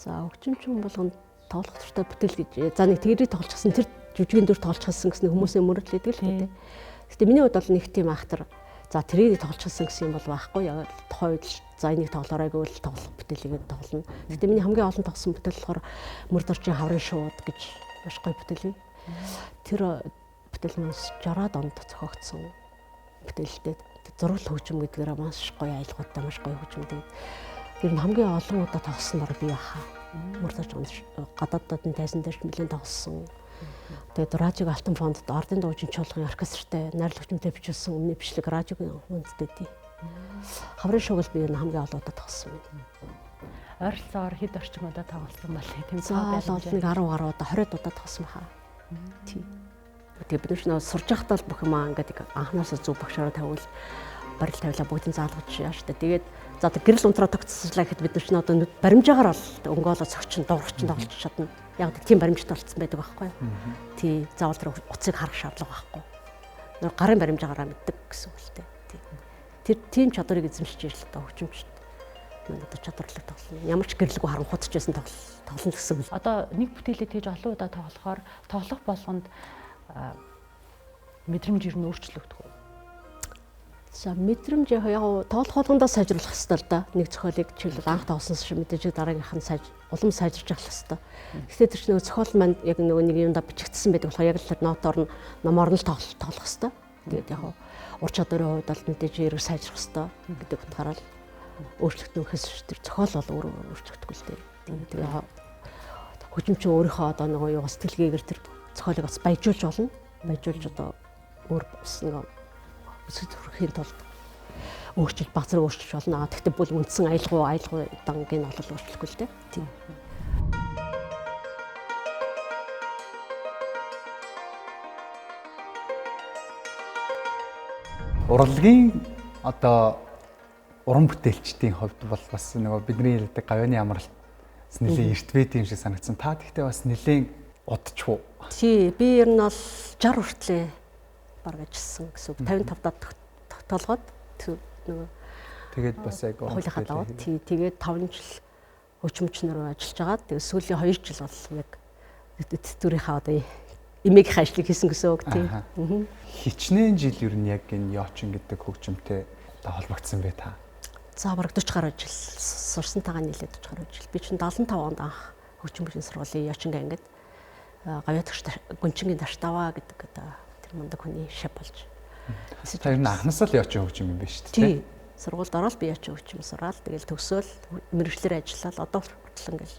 За хөгжимчин болгонд тоглох туфтаа бүтээл гэж. За нэг тэгэрийг тоглочихсон тэр жүжигийн дүр тоглочихсон гэсэн хүмүүсийн мөрөдлөдөг л дээ. Гэтэ миний хувьд бол нэг тийм ахтар. За тэрийг тоглочихсон гэсэн юм бол байхгүй яг тухайн үед за энийг тоглоорой гэвэл тоглох бүтээлийг тоглоно. Гэтэ миний хамгийн олон тогсон бүтээл болохоор Мөр доржийн хаврын шууд гэж маш гоё бүтээл. Тэр бүтээл маань 60-аад онд зохиогдсон бүтээлтэй. Зурвал хөгжим гэдгээрээ маш гоё айлгуудтай маш гоё хөгжимтэй. Ер нь хамгийн олон удаа тоглосон баг би яхаа. Мөр дорж гадаадын тайзан дээр нэлээд тоглосон. Тэгээд радиог алтан фондод ардын дуужийн чуулгын оркестртэй найрал хөгжимтэй бичүүлсэн өмнө бичлэг радиогийн хүндтэй тий. Хаврын шугал би ер нь хамгийн олон удаа тоглосон байна. Ойролцоогоор хэд орчим удаа тоглосон бол тийм цаал бол нэг 10 гаруй удаа 20 удаа тоглосон баха. Тий. Тэгээд бид нар сурж байхдаа л бүх юм ингээд анхнаасаа зөв багшаараа тавиул барил тавилаа бүгдийг заалгаж яаш та. Тэгээд за гэрэл унтраа тогтцоллаа гэхэд бид нар ч одоо баримжаагаар бол өнгөөлөө цогчин дуурчин тоглож чадна. Яг тийм баримжтай болцсон байдаг байхгүй юу? Тий. Заавал тэр уцыг харах шаардлага байхгүй. Нөр гарын баримжаагаараа мэддэг гэсэн үг л дээ. Тий. Тэр тийм чадварыг эзэмшиж ирэл одоо хөгжимчд. Одоо чадварлаг тоглоно. Ямар ч гэрлэггүй харанхуйдч байсан тоглоно гэсэн үг. Одоо нэг бүтээлээ тэгж олон удаа тоглохоор тоглох болгонд мэдрэмж ер нь өөрчлөгдөх үү? За мэдрэмж яг тоглох болгондоо сайжруулах хэрэгтэй л да. Нэг зохиолыг чиглэл анх тоглосон шиг мэдээж дараагийнх нь улам сайжирч явах хэрэгтэй. Гэхдээ тэр чинь нөгөө зохиол маань яг нөгөө нэг юмдаа бичигдсэн байдаг болохоор яг л тэр нотоор нь номоор нь л тоглох хэрэгтэй. Тэгээд яг ур чадварын хувьд бол мэдээж эрг сайжрах хэрэгтэй гэдэг утгаараа л өөрчлөгдөхөөс тэр зохиол бол өөрөө өөрчлөгдөхгүй л дээ. Тэгээд хөгжимчин өөрийнхөө одоо нөгөө юу сэтгэлгээгээр тэр зохиолыг бас баяжуулж болно. Баяжуулж одоо өөр бас нэг өсөж хүрэхийн тулд өөрчлөлт баг зэрэг өөрчлөж болно. Гэхдээ бол үндсэн айлгуу дангийн бол өөрчлөхгүй л дээ. Тийм. Урлагийн одоо уран бүтээлчдийн хувьд бол бас нөгөө бидний ярьдаг гавьяаны амралт нэлээд эрт байт юм шиг санагдсан. Та тэгтээ бас нэлээд удчих уу? Тий, би ер нь бол 60 хүртлээ баг ажилласан гэсэн үг. 55 даад тогтоолгоод нөгөө тэгээд бас яг хуулийнхаа даваад тий, тэгээд 5 жил хөгжимчнөр ажиллаж байгаа. Тэгээд сүүлийн 2 жил бол яг эцэдүүрийнхаа одоо эмээгийнхээ ажлыг хийсэн гэсэн үг тий. Хичнээн жил ер нь яг энэ Яочин гэдэг хөгжимтэй холбогдсон бай та. За бараг 40 гаруй жил сурсантайгаа нийлээд 40 гаруй жил. Би чинь 75 онд анх хөгжим бүжгийн сургуулийн Яочингаа ингээд гавьяатагч гүнчингийн Таштаваа гэдэг одоо тэр мундаг хүний шав болж. Та ер нь анхнаасаа л Яочин хөгжим юм байна шүү дээ. Тий. Сургуульд ороод би Яочин хөгжим сураал тэгэл төгсөөл мэрэгчлэр ажиллаад одоо хүртэл ингээд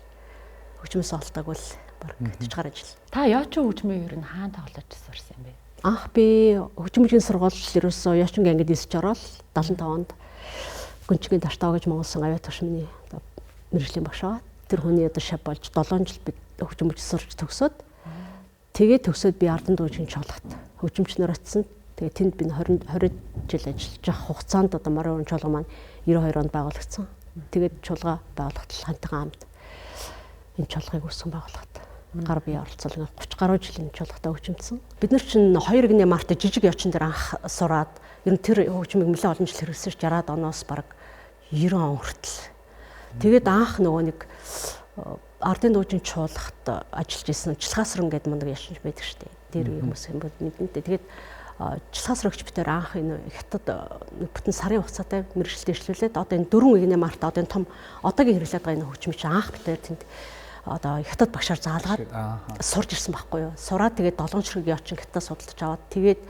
хөгжмөөс олдог бол бараг 40 гаруй жил. Та Яочин хөгжмийн ер нь хаана тоглож сурсан юм бэ? Анх би хөгжим бүжгийн сургууль ерөөсөө Яочингаа ингээд дисж ороод 75 онд гүнчингийн Таштаваа гэж Монголсын гавьяатагч миний одоо мэрэгжлийн багш байгаа. Тэр хүний одоо шав болж 7 жил би хөгжим бүжиг сурч төгсөөд тэгээд төгсөөд би ардын дуужийн чуулгат хөгжимчнөр очсон. Тэгээд тэнд би 20 жил ажиллаж авах хугацаанд одоо Морин уран чуулга маань 92 онд байгуулагдсан. Тэгээд чуулга байгуулахад хантайхан амт энэ чуулгыг үүсгэн байгуулахад гар бие оролцоолон 30 гаруй жилийн чуулгатай хөгжимдсэн. Бид нар чинь 2 март жижиг Яочин дээр анх сураад ер нь тэр хөгжмийг нэлээд олон жил хэрэгсэж 60-аад оноос бараг 90 он хүртэл. Тэгээд анх нөгөө нэг ардын дуужийн чуулгат ажиллаж исэн Члахасран гэдэг мундаг яшинч байдаг шүү дээ. Тэр хүмүүс юм бол мэдэнтэй. Тэгээд Члахасрагч битээр анх энэ хятад бүтэн сарын хугацаатай мэрэгчлэлд ишлүүлээд одоо энэ 4 март одоо энэ том одоогийн хэрэглээд байгаа энэ хөгжмийг анх битээр тэнд одоо хятад багшаар заалгаад сурж ирсэн байхгүй юу. Сураад тэгээд 7 ширхэг Яочин хятад судалж аваад тэгээд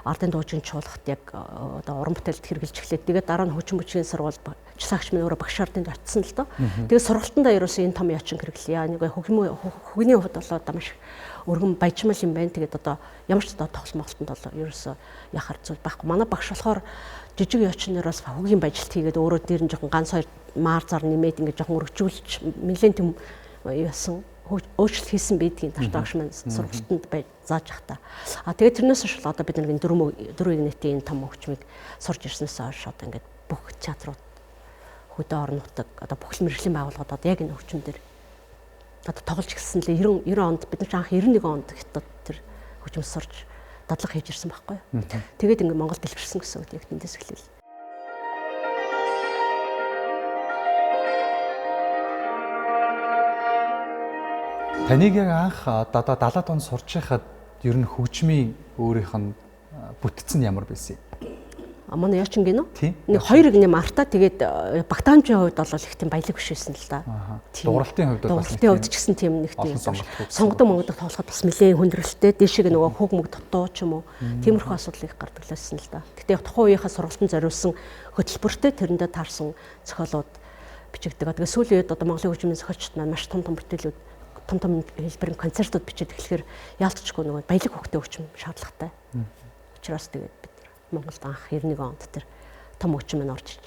ардын дуужийн чуулгат яг одоо уран бүтээлд хэрэгжилж эхлээд тэгээд дараа нь хөгжим бүжгийн сургууль Члахагч минь өөрөө багшаар тэнд очсон л доо. Тэгээд сургалтандаа ерөөсөө энэ том Яочин хэрэглэе. Нэг хөгний хувьд болоо одоо маш өргөн баяжмал юм байна. Тэгээд одоо ямар ч одоо тоглолт моголтонд бол ерөөсөө яхаар зүйл байхгүй. Манай багш болохоор жижиг Яочиноор бас хөгийн баяжилт хийгээд өөрөө дээр нь жоохон ганц хоёр маар зар нэмээд ингээд жоохон өргөжүүлж нэлээд тийм яасан өөрчлөлт хийсэн байдгийн Таштавагч маань сургалтанд зааж явах та. Тэгээд тэрнээс хойш одоо бид нэг дөрвийг нийтийн энэ том хөгжмийг сурж ирснээс хойш одоо ингээд бүх театрууд хөдөө орон нутаг одоо бүх мэргэжлийн байгууллагууд одоо яг энэ хөгжим дээр одоо тоглож эхэлсэн лээ 90 онд бид нар анх 91 онд хятад тэр хөгжим сурж дадлага хийж ирсэн байхгүй юу. Тэгээд ингээд Монгол дэлбэрсэн гэсэн үг яг тэндээс эхлэв. Таныг яг анх одоо 70-аад он сурч байхад ер нь хөгжмийн өөрийнх нь бүтцэн ямар байсан юм? Манай яачин гинөө. Тийм. Нэг 2 гинэ мартаа тэгээд багтаамжийн хувьд бол их тийм баялаг биш байсан л да. Дууралтын хувьд бол дууралтын хувьд ч гэсэн тийм нэг тийм сонгодог монгодод тоглоход бас нэлээд хүндрэлтэй дэшиг нөгөө хөг мөг дутуу ч юм уу. Тиймэрхүү асуудал их гардаг лсэн л да. Гэтэ тухайн үеийнхээ сургалтанд зориулсан хөтөлбөртэй тэрэндээ таарсан зохиолууд бичигдэг. Тэгээд сүүлийн үед одоо Монголын хөгжмийн зохиолчид маань маш том бүтээлүүд том хэлбэрийн концертууд бичиж эхлэхээр яалтчгүй нөгөө баялаг хөгтөө хөгжим шаардлагатай. Учираас тэгээд бид Монголд анх 91 онд тэр том хөгжим нь орж иж.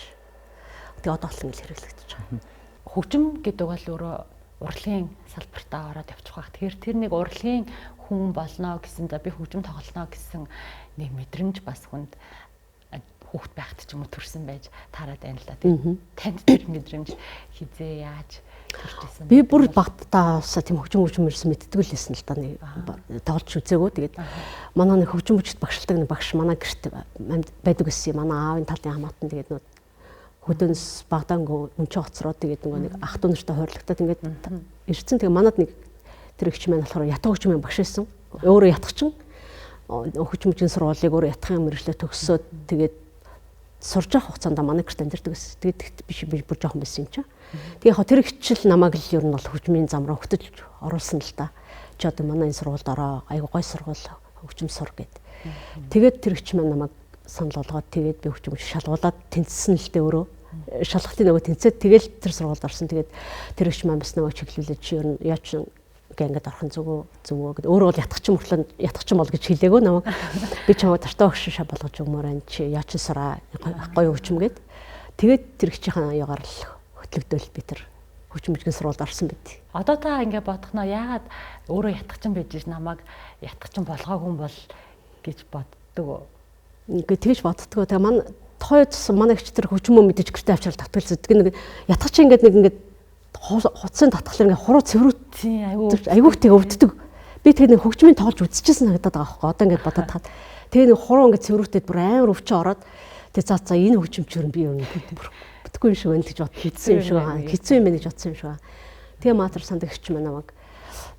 Тэгээд одоо бол ингэ хэрэглэгдэж байгаа. Хөгжим гэдэг бол өөрөө урлагийн салбартаа ороод явчих واخ. Тэгэхээр тэр нэг урлагийн хүн болно гэсэн за би хөгжим тоглоно гэсэн нэг мэдрэмж бас хүнд хүүхэд байхад ч юм уу төрсэн байж таарад байна л да. Танд тэр мэдрэмж хизээ яаж төрчихсэн? Би бүр багтаасаа тийм хөгжим ирсэн мэддэг л байсан л да. Нэг тоглож үзээгөө. Тэгээд манай нэг хөгжим бүжигт багшилдаг нэг багш манай гэрт байдаг гэсэн юм. Манай аавын талын хамаатан тэгээд нөө хөдөөнс багдаангүй өнчөө хоцроо тэгээд нэг ах トゥ нартай хойрлогдоод ингээд ирсэн. Тэгээд манад нэг тэр ихч маань болохоор ятга хөгжмийн багш байсан. Өөрөө ятгачин хөгжмөжийн сургуулийг өөрөө ятгахын мэргэжлээ төгсөөд тэгээд сурж авах хугацаанд манай гэрт амьдардаг гэсэн. Тэгээд биш бүр жоохон байсан юм чинь. Тэгээ яг тэр хичээл намайг л ер нь бол хөгжмийн зам руу хөтөж оруулсан л да. Чи одоо манай энэ сургуульд ороо, айгуу гой сургууль хөгжим сур гэд. Тэгээд тэр хич маань намайг санал болгоод тэгээд би хөгжим шалгуулад тэнцсэн л дээ өөрөө. Шалгалтын нөгөө тэнцээд тэгэл тэр сургуульд орсон. Тэгээд тэр хич маань бас нөгөө чиглүүлээд чи ер нь яач ингээд орхон зүгөө гэд өөрөө бол ятгачин бол гэж хэлээгөө намайг. Би чамайг тартаа өгш шаа болгож өгмөр энэ чи яачин сураа гоё хөгжим гэд. Тэгээд тэр хичээхэн ягаар л хөтлөгдөөл би тэр хөгжмөжгийн сургуульд орсон байт. Одоо та ингээд бодохноо яагаад өөрөө ятгачин байж намайг ятгачин болгоогүй бол гэж боддог. Ингээд тэгж боддгоо. Тэгээ манай тойдсан манай хч тэр хөгжмөө мэдэж гэртээ авчрал татгалздаг. Нэг ятгачин ингээд хуцсан татгалаар ингээ хуруу цэврүүт айгүйхтэй өвддөг. Би тэгээд нэг хөгжмийн тоглож үзчихсэн санагдаад байгаа байхгүй. Одоо ингээ бодоод хаад тэгээд нэг хуруу ингээ цэврүүтэд бүр амар өвчөө ороод тэгээд за энэ хөгжимчөр би юу бүтггүй юм шиг байна гэж бод хийсэн юм шиг байгаа. Хэцүү юм байна гэж бодсон юм шиг байгаа. Тэгээ маатар санд гэрч мань намайг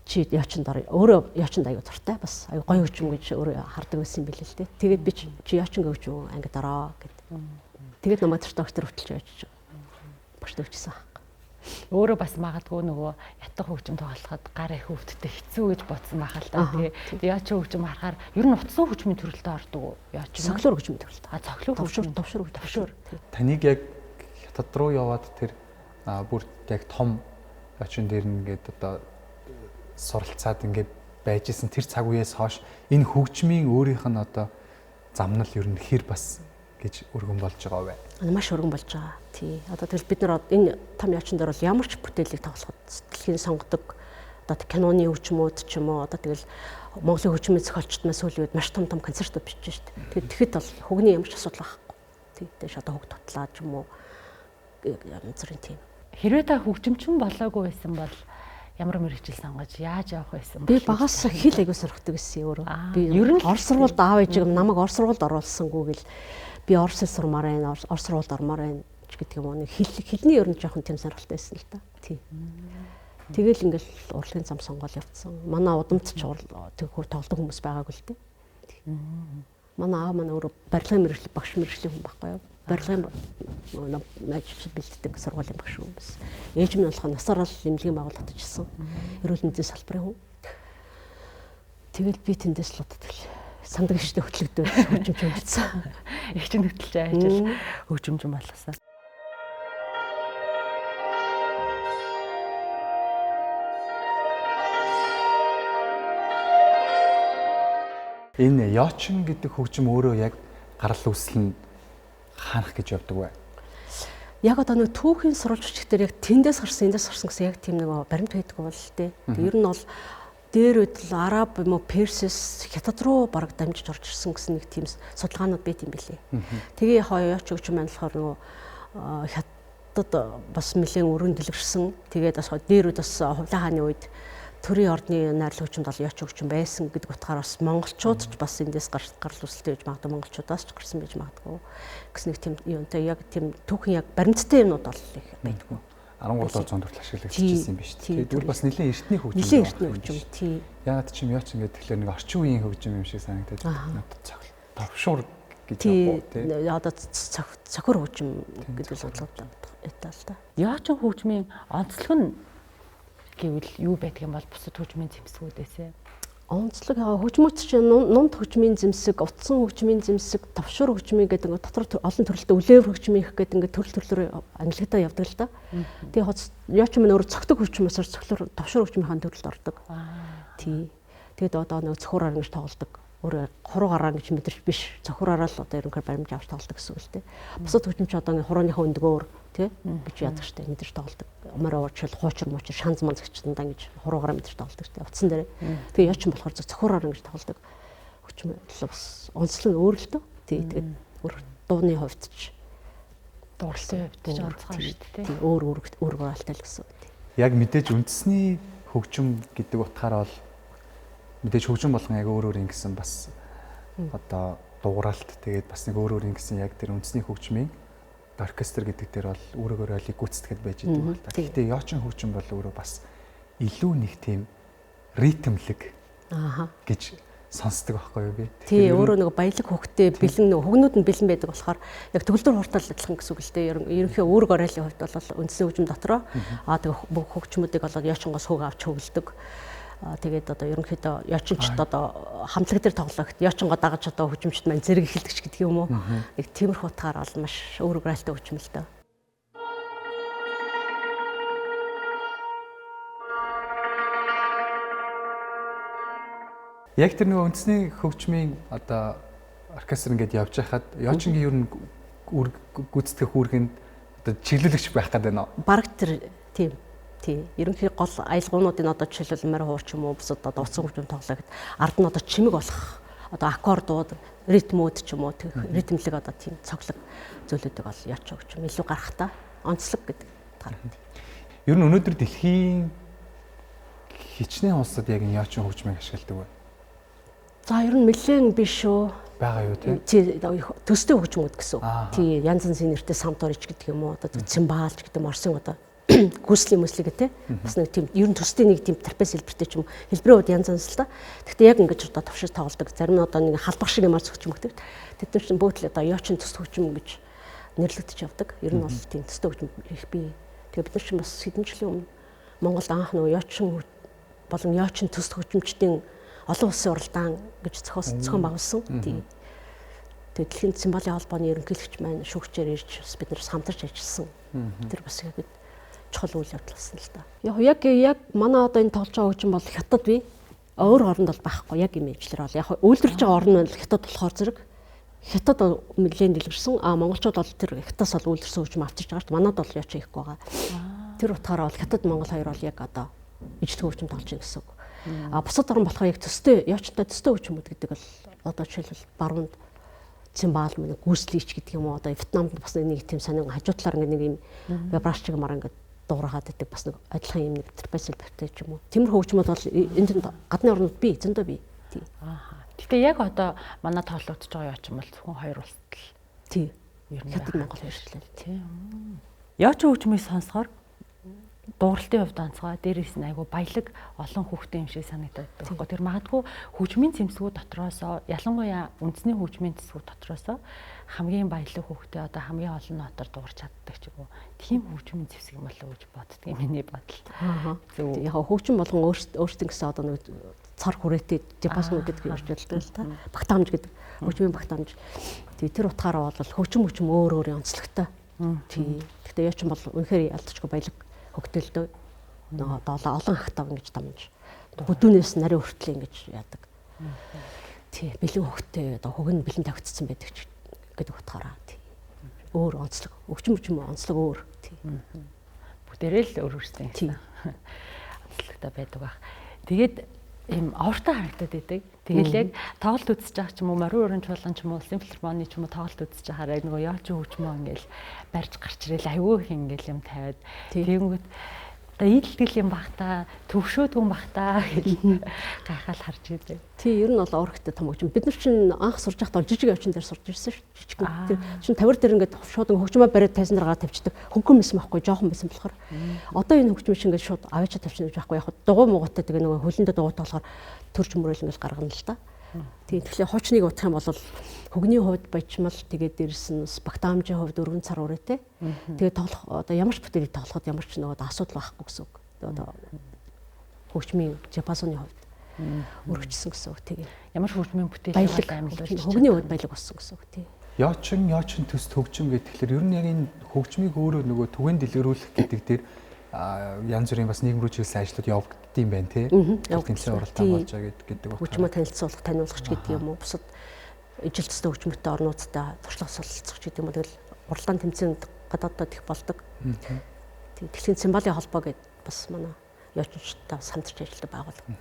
чи яачин дараа өөрөө яачин аягүй дуртай бас аягүй гоё хөгжим гэж өөрөө хардаг байсан юм билээ л дээ. Тэгээд би чи яачин хөгжим анги дараа гэд. Тэгээд намайг тэр доктор хөтлж явж багш төгчсөн. Өөрөө бас магадгүй нөгөө ятга хөгжим тоглоход гар их өвдөлтөй хэцүү гэж бодсон байхал та. Тэгээ яач хөгжим харахаар ер нь утсан хөгжмийн төрөлтөд ордог уу? Яач цоглоор хөгжмийн төрөлт. Товшуур. Таныг яг хятад руу яваад тэр бүр яг том очин дээр нэгээд одоо суралцаад ингээд байжсэн тэр цаг үеэс хойш энэ хөгжмийн өөрийнх нь одоо замнал ер нь хэр бас гэж өргөн болж байгаа вэ? Маш өргөн болж байгаа. Тий. Одоо тэгэл бид нар энэ том яачин дээр бол ямар ч бүтээлийг тоглоход сэтгэлхийн сонгодог одоо киноны хөгжмүүд ч юм уу одоо тэгэл Монголын хөгжмийн зохиолчд маань сүүлийн үед маш том концертууд бичиж штэ. Тэгэхэд бол хөгний ямар ч асуудал байхгүй. Тий. Тэгэж одоо хөг тутлаа ч юм уу янз бүрийн тийм. Хэрвээ та хөгжимчин болоогүй байсан бол ямар мэргэжил сонгож яаж явах байсан бэ? Би багаас хэл аягүй сурахдаг гэсэн өөрөө. Би ер нь Орос сургуульд аав ээжиг намайг Орос сургуульд оруулсангүй гэл би Орос хэл сурмаар байна, Орос сургуульд ормоор байна гэдэг юм уу. Хэлний ер нь жоохон тийм сонирхолтой байсан л да. Тий. Тэгэл ингээл урлагийн зам сонгоод явцсан. Манай удамд ч тэгхүү тоглодог хүмүүс байгаагүй л дээ. Манай аав маань өөрөө барилгын мэргэжил багш мэргэжлийн хүн байхгүй юу? Барилгын ажил бэлддэг сургуулийн багш хүмүүс. Ээж минь болох насаараа л эмнэлгийн байгууллагад ажилласан. Эрүүл мэндийн салбарын хүн. Тэгэл би тэндээс л удаа сандаг иштэй хөтлөгдөв хөгжимч болсон. Их ч хөтлж ажиллаж хөгжимчин болгосон. Энэ яочин гэдэг хөгжим өөрөө яг гарал үүсэл нь хаанах гэж явдаг вэ? Яг одоо нэг түүхийн сурвалж бичгээр яг тэндээс гарсан эндээс гарсан гэсэн яг тийм нэг баримт байдаг бол тээ. Ер нь бол дээр үдл араб юм уу персэс хятад руу бараг дамжиж орж ирсэн гэсэн нэг тийм судалгаанууд байт юм билээ. Тэгээ яач хөгжим маань болохоор нөгөө хятад бас нэлээд өргөн дэлгэрсэн. Тэгээд бас дээр үд бас хувлаа хааны үед төрийн ордны найрал хөгжимд бол яач хөгжим байсан гэдэг утгаараа бас монголчууд ч бас эндээс гарал үүсэлтэй байж магадгүй монголчуудаас ч гарсан байж магадгүй гэсэн нэг тийм юунтэй яг тийм түүхэн яг баримттай юмнууд бол их байдгүй. 13 дугаар зуунд хүртэл ашиглагдчихсэн юм биш үү? Тэгээд бүр бас нэлээд эртний хөгжим. Нэлээд эртний хөгжим тий. Яагаад ч юм яач ингээд тэгэхээр нэг орчин үеийн хөгжим юм шиг санагдаад товшуур гэж байна тий. Одоо цохор хөгжим гэдэг бодлоготой ятаа л да. Яачин хөгжмийн онцлог нь гэвэл юу байдаг юм бол бусад хөгжмийн зэмсгүүдээсээ онцлог хөгжмөд чинь нунд хөгжмийн зэмсэг, утсан хөгжмийн зэмсэг, товшуур хөгжмийн гэдэг ингээд дотор олон төрөлтэй үлээвэр хөгжмийн их гэдэг ингээд төрөл төрлөөр ангилагдаа явдаг л да. Тэгээ хоц яачин мань өөр цогтөг хөгжмөөсөр цогтөөр товшуур хөгжмийн төрөлд ордог. Тий. Тэгээд одоо нэг цохороор ингэж тоглодог. Өөр хуруугаараа гэж мэдэрч биш. Цохороор л одоо ерөнхийдөө баримж авч тоглодог гэсэн үг л дээ. Бусад хөгжимч одоо хурууныхаа өндгөөр тий гэж яадаг штэ мэдэрч тоглодог. Умаар уучрал хуучир муучир шанз манз гिचдаа ингэж хуруугаараа мэдэрч тоглодог штэ. Утсан дээр. Тэгээ яачин болохоор цохороор ингэж тоглодог. Хөгжим бас онцлог өөр л дөө. Тий тэгээд өөр дууны хувьд ч дурлалын хувьд ч онцгой штэ тий. Өөр гуралтай л гэсэн үг. Яг мэдээж үндэсний хөгжим гэдэг утгаараа бол мэдээж хөгжим болгон яг өөр ингэсэн бас одоо дууралт тэгээд бас нэг өөр ингэсэн яг тэр үндэсний хөгжмийн оркестр гэдэг дээр бол өөрөөр олиг гүйцэтгэхэд байж идэг байна. Гэхдээ яочин хөгжим бол өөрөө бас илүү нэг тийм ритмлэг гэж сонсдог байхгүй юу би. Тий өөрөө нэг баялаг хөгтөө бэлэн хөгнүүд нь бэлэн байдаг болохоор яг төгөлдөр хуртал адилхан гэсэн үг л дээ. Ерөнхий үүрэг оройлын хувьд бол үндэсний хөгжим дотроо тэгээ бүх хөгжмүүдийг бол яочингоос хөг авч хөвлөдөг. Тэгээд одоо ерөнхийдөө яочинчд одоо хамтлаг дээр тоглоход яочингоо дагаж одоо хөгжимчд маань зэрэг эхэлдэг ч гэдэг юм уу. Нэг тиймэрхүү утгаар бол маш өөр гралтай хөгжим л дээ. Яг тэр нэг үндэсний хөгжмийн одоо оркестр ингээд явж байхад яочингийн ер нь гүйцэтгэх үүргэнд одоо чиглүүлэгч байх гэдэг байна уу? Бараг тэр тийм. Тий. Ерөнхий гол аялгуунуудын одоо жишээлбэл морь хуур ч юм уу бусад одоо утсан хөгжим тоглоход ард нь одоо чимэг болох одоо аккордууд, ритмүүд ч юм уу тэг ритмлэг одоо тийм цоглог зөвлөдөг бол яач хөгжим илүү гарахтаа онцлог гэдэг гарна. Ер нь өнөөдөр дэлхийн хичнээн улсад яг энэ яачин хөгжмийг ашигладаг байна. За ер нь нэлээд биш шүү. Бага юу тий? Төстэй хөгжмүүд гэсэн. Тий янз янзын нэртэй самторич гэдэг юм уу одоо цимбалч гэдэг Орсын одоо гүйслийн мөслөг те бас нэг тийм ер нь төстэй нэг тийм трапез хэлбэртэй ч юм хэлбэрийн хувьд янз янз л та. Гэхдээ яг ингэж одоо товшиж тоглодог. Зарим нь одоо нэг халбах шиг юмар зөгч мөгдөг. Тэд нар чинь бүгд л одоо яочин төс хөгжим гэж нэрлэгдэж явдаг. Ер нь бол тийм төстэй хөгжим их бий. Тэгээ бид нар чинь бас хэдэн жилийн өмнө Монголд анх нөгөө яочин болон яочин төс хөгжимчдийн олон улсын уралдаан гэж зохион байгуулсан. Тийм. Тэгээ дэлхийн цимбалын холбооны ерөнхийлөгч маань шүүгчээр ирж бид нар хамтарч ажилласан. Тэр бас яг чухал үйл явдал болсон л да. Яг манай одоо энэ тоглож байгаа хөгжим бол хятад бий. Өөр оронд бол байхгүй яг имижлэр бол яг үйлдвэрлэж байгаа орн нь хятад болохоор зэрэг хятад нэлээд дэлгэрсэн. Монголчууд бол тэр хятадас бол үйлдвэрсэн хөгжим авчирч байгаа ч манад бол яач хийхгүй байгаа. Тэр утгаараа бол хятад Монгол хоёр бол яг одоо ижил хөгжим тоглож байгаа гэсэн үг. Бусад орн болохоор яг төстэй яачтай төстэй хөгжмүүд гэдэг бол одоо жишээлбэл баруунд цимбал мөн гүйслийч гэдэг юм уу одоо Вьетнамд бас нэг тийм сонин хажуудлаар нэг юм вибрач чиг мараа ингээд дуурайгаад байдаг бас нэг адилхан юм нэг трапез хэлбэртэй ч юм уу. Тиймэр хөгжмөд бол энд гадны орнууд бий, зөндөө бий. Тий. Гэтэ яг одоо манай тоглогдож байгаа яач юм бол зөвхөн хоёр улсад л. Тий. Ер нь хятад Монгол хоёрчлээ. Тий. Яач хөгжмийг сонсохоор дууралтын хувьд онцгой, дээрээс нь айгу баялаг олон хүүхдтэй юм шиг санагдаад байна. Тэр магадгүй хөгжмийн зэмсгүүд дотроос ялангуяа үндэсний хөгжмийн зэмсгүүд дотроос хамгийн баялаг хүүхдтэй одоо хамгийн олон нотоор дуурч чаддаг ч юм уу. Тийм хөгжмийн зэвсэг юм болоо гэж боддгийг миний бодол. Зөв. Яг хөгжим болгон өөрсдөө гэсэн одоо нэг цар хүрээтэй диапазон гэдэг ярьж байдаг л та. Багтаамж гэдэг хөгжмийн багтаамж. Тэр утгаараа бол хөгжим өөр онцлогтой. Тий. Гэхдээ яач юм бол үнэхээр ялцчгүй баялаг хөгтөлдөө нөгөө олон хахтав ингэж дамж бүдүүнээс нарийн хүртэл ингэж яадаг. Тий, бэлэн хөгтөө одоо хөг нь бэлэн тавигдсан байдаг ч гэдэг утгаараа тий. Өөр онцлог, өгчм онцлог өөр тий. Бүгдээрээ л өөр өөрсдөө тий. Онцлогтой байдаг байх. Тэгээд ийм овртой харагдаад байдаг. Тэгэл яг тоглолт үзэж байгаа ч юм уу, морин уран чуулган ч юм уу, улсын филармоны ч юм уу тоглолт үзэж байхаараа нөгөө яач хөгжмөө ингээл барьж гарч ирэл аюу их ингээл юм тавиад тэгэнгүүт одоо ийдэлтгэл юм бах та, төвшөөдгөн бах та гэж гайхаад харж идэв. Тий, ер нь бол урагтай том хөгжим. Бид нар чинь анх сурж байхдаа жижиг явчин дээр сурж ирсэн шүү. Жижиг. Тэр чинь тавир дээр ингээд шууд хөгжмөө бариад тайзан дараагаа тавьчихдаг. Хөнгөн байсан байхгүй, жоохон байсан болохоор. Одоо энэ хөгжим чинь ингээд шууд аваачаа тавьчихна гэж байхгүй. Яг дугуй муугатай тэгээ нөгөө хөлөндөө дугуйтай болохоор төрж мөрөөл ингээд гаргана л да. Тэгэхээр хуучныг утах юм бол хөгний хувьд бачмал тэгээд дээрс нь спектамжийн хувьд өргөн цар үрээтэй. Тэгээд тоглох одоо ямар ч бүтээлийг тоглоход ямар ч нөгөө асуудал байхгүй гэсэн үг. Одоо хөгжмийн диапазоны хувьд өргөжсөн гэсэн үг тийм. Ямар хөгжмийн бүтээлийг амьлуулж хөгний хувьд баялаг болсон гэсэн үг тийм. Яочин төс хөгжим гэхэлэр ер нь яг энэ хөгжмийг өөрөө нөгөө түгээн дэлгэрүүлэх гэдэг дээр янз бүрийн бас нийгэм рүү чиглэсэн ажлууд явагддсан юм байна тий. Тэмцээн уралдаан болж байгаа гэдэг байна. Хөгжмөө танилцуулах, таниулах гэдэг юм уу? Бусад ижилтстэй хөгжмөтэй орнуудтай туршлага солилцох гэдэг юм уу? Тэгэл уралдаан тэмцээнд гадаадд их болдог. Дэлхийн цимбалын холбоо гэдэг бас манай яочинчтай хамтарч ажилладаг байгууллага.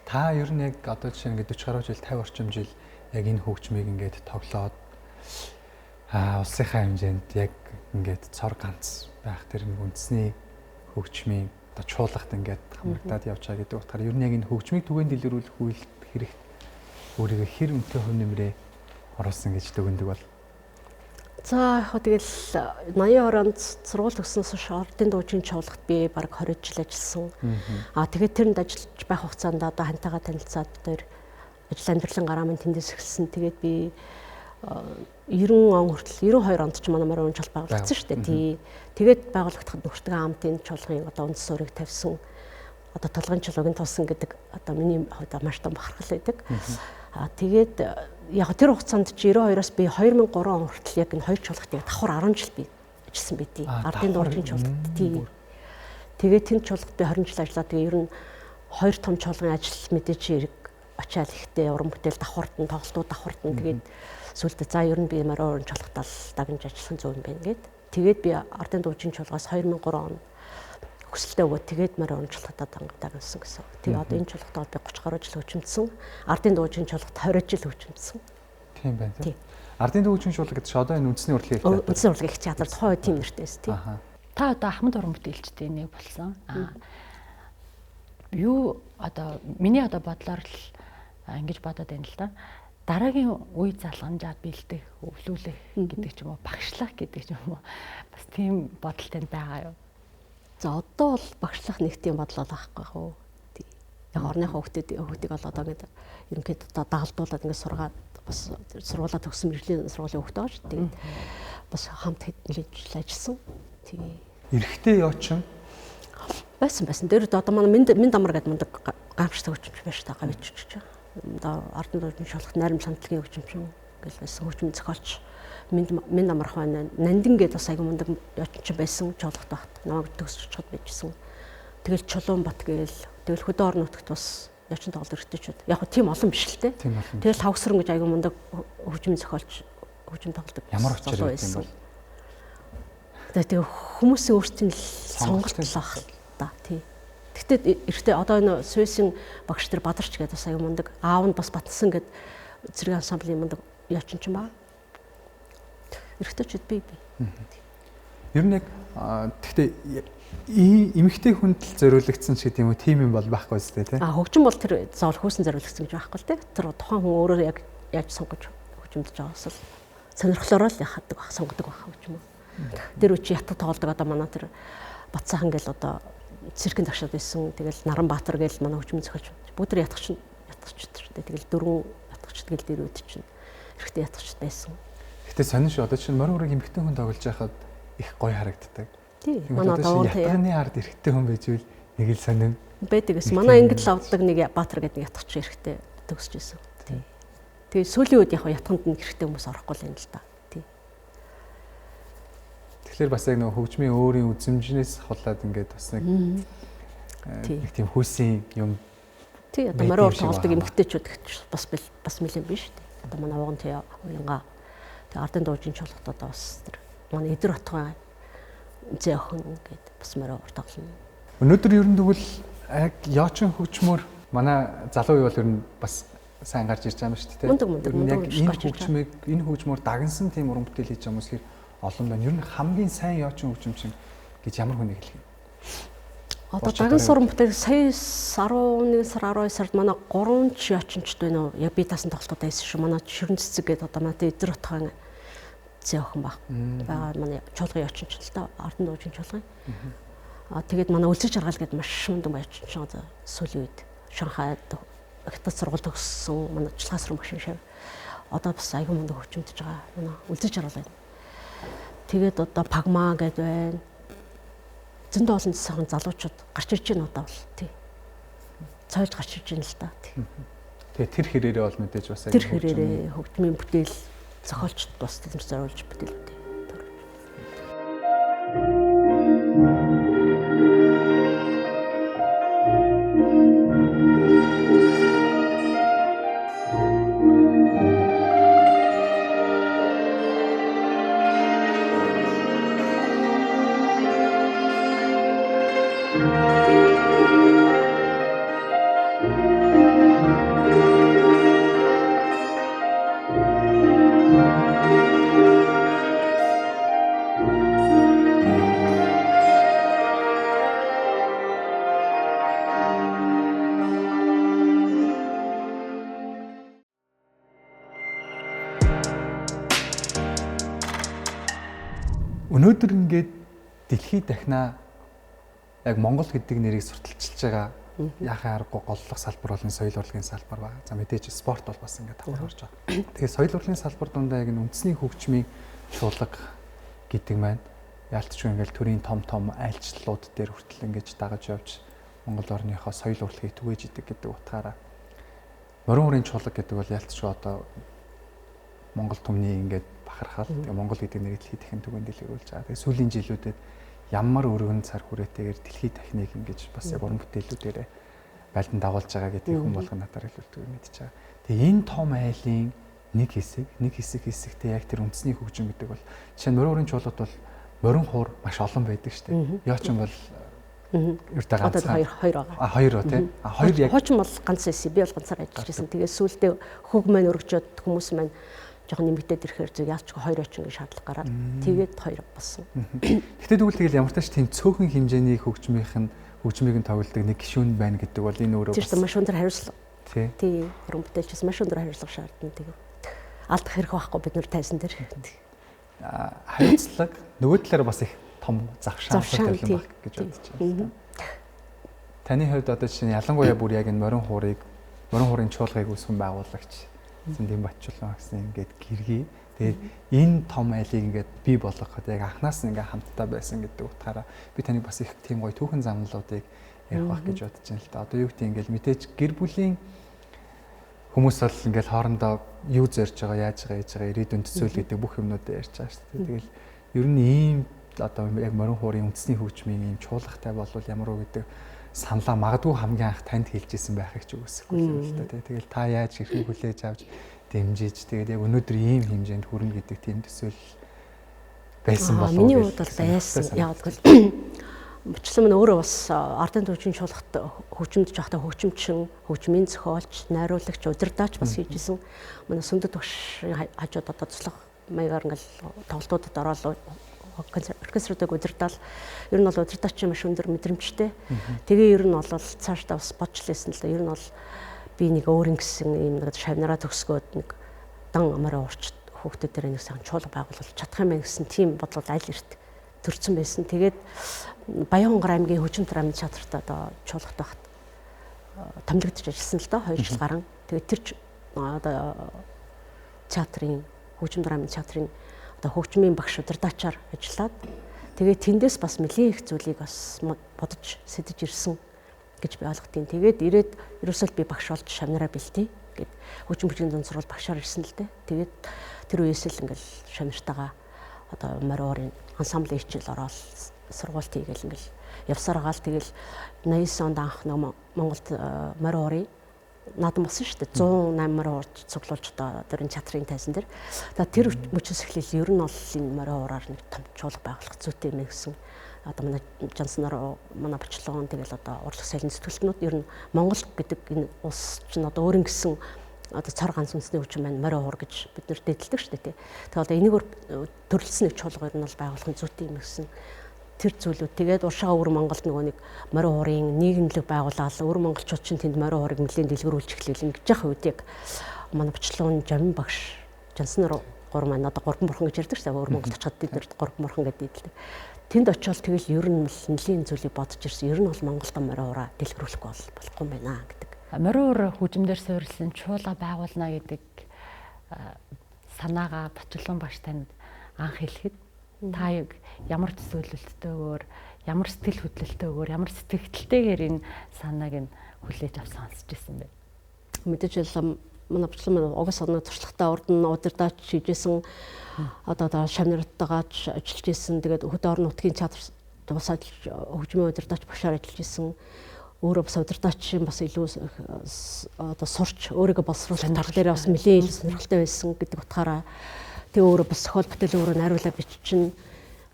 Та ер нь яг одоо жишээ нь 40 гаруй жил 50 орчим жил яг энэ хөгжмийг ингээд тоглоод улсынхаа хэмжээнд яг ингээд цор ганц байх тэр үндэсний хөгжмийн одоо чуулгад ингээд хамрагдаад явж байгаа гэдэг утгаараа ер нь яг энэ хөгжмийг түгээн дэлгэрүүлэх үйл хэрэг өөрийгөө хэр өнтэй хөв нэмрээ оруулсан гэж дүгнэдэг бол. За яг тэгэл 80 онд сургууль төгснөөс хойш ордын дуужийн чуулгад би баг 20 жил ажилласан. Тэгээд тэрэнд ажиллаж байх хугацаанд одоо хантайгаа танилцаад тэр ажил амьдралын гараамын тэндээс эхэлсэн. Тэгээд би 90 он хүртэл 92 онд ч манай морин чуулга байгуулагдсан шүү дээ. Тий. Тэгээд байгуулагдахад нөхөртөө хамтын чуулгын одоо үндэс суурийг тавьсан. Одоо толгойн чуулгын тулсан гэдэг одоо миний хувьд маш том бахархал байдаг. Тэгээд яг тэр хугацаанд чи 92-оос би 2003 он хүртэл яг энэ хоёр чуулгад яг давхар 10 жил би ажилласан байдгийг. Ардын дуурчин чуулгад тий. Тэгээд тэнд чуулгад би 20 жил ажиллаад тэгээ ер нь хоёр том чуулгын ажил мэдээч хэрэг очиад ихтэй уран бүтээл давхарт нь тоглолтууд давхарт нь тэгээд сүлдө за ер нь би морин чуулгатал дагнж ажилласан зөв юм байна гэд. Тэгээд би ардын дуужийн чуулгаас 2003 он хүсэлтээ өгөөд тэгээд морин чуулгатад дагнсан гэсэн. Тэгээд одоо энэ чуулгатад би 30 гаруй жил хөгжимдсөн. Ардын дуужийн чуулгад 20 жил хөгжимдсөн. Тийм байна тийм. Ардын дуужийн чуулга гэдэг чинь одоо энэ үндэсний урлагийн их театр. Үндэсний урлагийн их театр тухайн үед тийм нэртэйс тийм. Та одоо Ахмад уран бүтээлчтэй нэг болсон. Юу одоо миний одоо бодлоор л ингэж бодоод байна л да. Дараагийн үе залгамжаа бэлдэх, өвлүүлэх гэдэг ч юм уу, багшлах гэдэг ч юм уу. Бас тийм бодолтой байгаа юу? За одоо бол багшлах нэг тийм бодлоо байхгүй хөө. Яг орныхоо хүүхдийг бол одоо ингэ ерөнхийдөө дагалдуулаад ингэ сургаад бас сургуулаа төгссөн мэргэжлийн сургуулийн хүүхдтэй байгаа шүү. Тэгээд бас хамт хэдэн жил ажилласан. Тэгээ эрэгтэй яочин байсан. Тэр одоо манай минь дамар гэдэг мундаг гамштай хөгжимч байж та гавьч гэж. Одоо ардын дуужийн чуулгад найрам сандлагын хөгжимч гэж байсан хөгжим зохиолч минь дамарх байна. Нандин гэдэг бас аягүй мундаг яочинч байсан чуулгад багт. Намайг төгсөж чад байжсэн. Тэгэл Чулуунбат гээл тэгэл хөдөө орон нутагт бас яочин тоглолт өртөчүүд. Яг тийм олон биш л те. Тэгэл Хавсран гэж аягүй мундаг хөгжим зохиолч хөгжим тоглодог. Ямар очир байсан бол. Тэгээ хүмүүсийн өөрсдийн сонголт л баг та тий. Гэхдээ эртээ одоо энэ Суйсын багш нар Бадарч гэдэг бас аягүй мундаг. Аав нь бас Батсан гэдэг зэрэг ансамблын мундаг яочинч юм ба. Эртээчүүд би. Ер нь яг гэхдээ эмэгтэй хүнд л зориулагдсан ч гэдэг юм уу тийм юм бол байхгүй зү тэ. Хөгжим бол тэр заавал хөөсөн зориулагдсан гэж байхгүй л тэ. Тэр тухайн хүн өөрөө яг яаж сонгож хөгжимдж байгаас л сонирхлоороо л яхадаг баг сонгодог байх хөгжим үү. Тэр үчи ятг тоглодог одоо манай тэр Батцаахан гэл одоо циркэн тагшаад байсан. Тэгэл Наранбаатар гэл манай хөгжим зохиолч бүгд ятгч шүү дээ. Тэгэл дөрвөн ятгчд гэл дээр үүд чинь эрэгтэй ятгчд байсан. Гэтэ сонин шүү. Одоо чинь морин ураг эмэгтэй хүн тоглож байхад их гоё харагддаг. Тий. Манай одоо ятганы ард эрэгтэй хүн байж үл нэг л сонин байдаг гэсэн. Манай ангид л авдаг нэг Баатар гэдэг ятгч эрэгтэй төгсөж байсан. Тий. Тэгээ сүүлийн үед яг ятганд нэг эрэгтэй хүмүүс орохгүй л юм л да. Тий. Тэгэхээр бас яг нэг хөгжмийн өөрийн үзмжнээс хулаад ингээд бас нэг тийм хүйсийн юм. Тий. Одоо морин ураг тоглодог эмэгтэйчүүд бас нэлээд биш тий. Одоо манай ууган тий уянга тэгээ ардын дуужийн чуулгад одоо бас тэр манай эдэр отгой зөөхөн гэдэг бас морин ураг тоглоно. Өнөөдөр ер нь тэгвэл яг яочин хөгжмөр манай залуу үе бол ер нь бас сайн гарч ирж байгаа юм шүү дээ. Мундаг Энэ хөгжмөр дагнсан тийм уран бүтээл хийж байгаа хүмүүс хэр олон байна. Ер нь хамгийн сайн яочин хөгжимчин гэж ямар хүнийг хэлэх юм? Одоо Даган суран бүтээл сая 11 сар 12 сард манай 3 ч ячинчд байна уу? Яг би таасан тоглолтууд байсан шүү. Манай Ширэн цэцэг гэдэг одоо манай эдэр утгаан зэ охин баг. Бага манай чуулгын ячинч л та Ардын дуужийн чуулгын. Тэгээд манай үлзий жаргал гэдэг маш мундаг ячинч одоо сүүлийн үед Шанхайд хятад сургууль төгссөн манай Жилхасрын багш шав. Одоо бас аягүй мундаг хөгжимдөж байгаа. Манай үлзий жаргал байна. Тэгээд одоо Пагма гэдэг байна. Зөндөө олон сайхан залуучууд гарч ирж байна одоо бол тий. Цойлж гарч ирж байна л да тий. Тэгээ тэр хэрээрээ бол мэдээж бас тэр хэрээрээ хөгжмийн бүтээл зохиолчд бас тэд зориулж бүтээлүүдээ. Өнөөдөр ингээд дэлхийд дахнаа яг Монгол гэдэг нэрийг сурталчилж байгаа яхаа аргагүй голлох салбар бол соёл урлагийн салбар ба. За мэдээж спорт бол бас ингээд давхар орж байгаа. Тэгэхээр соёл урлагийн салбар дундаа яг үндэсний хөгжмийн чуулга гэдэг маань яалтчгүй ингээд төрийн том айлчлалууд дээр хүртэл ингээд дагаж явж Монгол орныхоо соёл урлагийг түгээж идэг гэдэг утгаараа морин хүрийн чуулга гэдэг бол яалтчгүй одоо Монгол түмний ингээд бахархал Монгол гэдэг нэрийг дэлхийд дахин түгээн дэлгэрүүлж байгаа. Тэгээ сүүлийн жилүүдэд ямар өргөн цар хүрээтэйгээр дэлхийд дахныг ингэж бас яг уран бүтээлүүдээр байлдан дагуулж байгаа гэдгийг хүн болгон надаар хэлүүлдэг мэдчихэж байгаа. Тэгээ энэ том айлын нэг хэсэгтэй яг тэр үндэсний хөгжим гэдэг бол жишээ нь морин хүрийн чуулгад бол морин хуур маш олон байдаг шүү дээ. Яочин бол ердөө ганц хоёр байгаа. Хоёр ба тий. Хоёр яг хоочин бол ганц эсэ би бол ганцаар ажиллаж байсан. Тэгээ сүүлдээ хөг маань өргөжөөд хүмүүс маань жоохон нэмэгдээд ирэхээр зөв яалчгүй хоёр очин гэж шаардлага гараад тэгээд хоёр болсон. Гэтэ тэгвэл тэгэл ямар тааш тийм цөөхөн хэмжээний хөгжмийг нь тоглодог нэг гишүүн байна гэдэг бол энэ өөрөө бас маш өндөр хариуцлага. Тий. Уран бүтээлчээс маш өндөр хариуцлага шаардна тэгээд алдах хэрэг байхгүй бид нар тайсан дээр. Хариуцлага нөгөө талаараа бас их том завшаан тавилан баг гэж бодож байна. Таны хувьд одоо чинь ялангуяа бүр яг энэ морин хуурын чуулгыг үүсгэн байгуулагч Зэндийн Батчулан гэсэн ингээд гэргий. Тэгээд энэ том айлыг ингээд бий болгоход яг анханаас нь ингээд хамтдаа байсан гэдэг утгаараа би таныг бас их тийм гоё түүхэн замналуудыг ярих байх гэж бодож байна л да. Одоо юу гэдэг ингээд мэдээж гэр бүлийн хүмүүс бол ингээд хоорондоо юу зорж байгаа, яаж байгаа, ирээдүйн төсөөл гэдэг бүх юмнуудаа ярьж байгаа шүү дээ. Тэгэл ер нь ийм одоо яг морин хуурын үндэсний хөгжмийн ийм чуулгатай болвол ямар уу гэдэг саналаа магадгүй хамгийн анх танд хэлжсэн байхыг ч үгүйсэхгүй л да. Тэгэл та яаж хэрхэн хүлээж авч дэмжиж тэгээд яг өнөөдөр ийм хэмжээнд хүрнэ гэдэг тийм төсөөл байсан болов уу? Миний хувьд бол байсан. Яг л Мөчлөм нь өөрөө бас ардын төвчийн чуулгат хөгжимдөж байхдаа хөгжмийн зохиолч, найруулагч, удирдаач бас хийжсэн. Манай Сүндэт багшийн хажууд одоо туслах маягаар ингээл тоглолтуудад ороод оркеструудыг удирдаал. Ер нь бол удирдаач маш өндөр мэдрэмжтэй. Тэгээ ер нь бол цаашдаа бас бодж лээсэн л да. Ер нь бол би нэг өөр ингэсэн юм нэг шавнараа төгсгөөд нэг дан амаараа урч хүүхдүүдээр нэг сайхан чуулга байгуулах чадах юм байна гэсэн тийм бодлол аль эрт төрсэн байсан. Тэгээд Баянгар аймгийн Хөчмөр аймгийн театрт одоо чуулгат багт томилогдож ажилласан л да 2 жил гарan. Тэгээд тэр одоо театрын Хөчмөр аймгийн театрын одоо хөгжмийн багш удирдаачаар ажиллаад тэгээд тэндээс бас нэлээд их зүйлийг бас бодож сэдэж ирсэн гэж би ойлгодیں۔ Тэгээд ирээд ерөөсөө би багш болж шавнараа бэлтээ гэд хөгжим бүжгийн дунд сурвалж багшаар ирсэн л дээ. Тэгээд тэр үеэс л ингээл шавнартайгаа одоо морин ансамбль хичээл ороод сургуульд хийгээл ингээл явсаар гаал тэгэл 89 онд анх Монголд морин наадам болсон шүү дээ. 108 морин урд цуглуулж одоо дөрвөн театрын тайзан дээр. Тэр мөчөөс эхлээл ер нь бол энэ морин ураар нэг том чуулга байгуулах зүйтэй юм гэсэн. Одоо манай Жанснаар манай Бачлон тэгэл одоо урлаг соёлын сэтгэлтнүүд ер нь Монгол гэдэг энэ улс чинь одоо өөр ингэсэн одоо цар ганц үндэсний хөгжим маань морин уур гэж бид нэр дэдэлдэг шүү дээ. Тэгээ одоо энийг төрлөсөн нэг чуулга ер нь бол байгуулахын зүйтэй юм гэсэн. тэр зүйлүүд тэгээд уршаа өвөр Монголд нөгөө нэг морин хуурын нийгэмлэг байгуулаад өвөр монголчууд чинь тэнд морин хуурыг нэлээд дэлгэрүүлж эхлэв. Ингэж яах үед яг манай Бочлуун Жамин багш Жанснаар 3 маань одоо 3 бурхан гэж ярьдаг шүү дээ. Өвөр Монголд очиход бид нар 3 бурхан гэдэг хэлдэг. Тэнд очиод тэгэл ер нь нэлийн зүйлийг бодож ирсэн. Ер нь бол Монголд морин хураа дэлгэрүүлэхгүй болохгүй юм байна гэдэг. Морин хур хөгжмөөр суурилсан чуулга байгуулна гэдэг санаагаа Бочлуун багш танд анх хэлэхэд та ямар төсөөлөлттэйгээр, ямар сэтгэл хөдлөлттэйгээр, ямар сэтгэгдэлтэйгээр энэ санааг нь хүлээж авсан сонсч ирсэн бэ? Мэдээж л манай Бочлуун угаас оноо туршлагатай урд нь удирдаач хийжсэн одоо шавнартайгаа ажиллаж исэн. Тэгээд хөдөө орон нутгийн чадвар тусаад хөгжмийн удирдаач багшаар ажиллаж исэн. Өөрөө бас удирдаачийн бас илүү одоо сурч өөрийгөө боловсруулах тал дээр бас нэлээд илүү сонирхолтой байсан гэдэг утгаараа тэг өөрөө бас зохиол бүтээл өөрөө найруулга биччин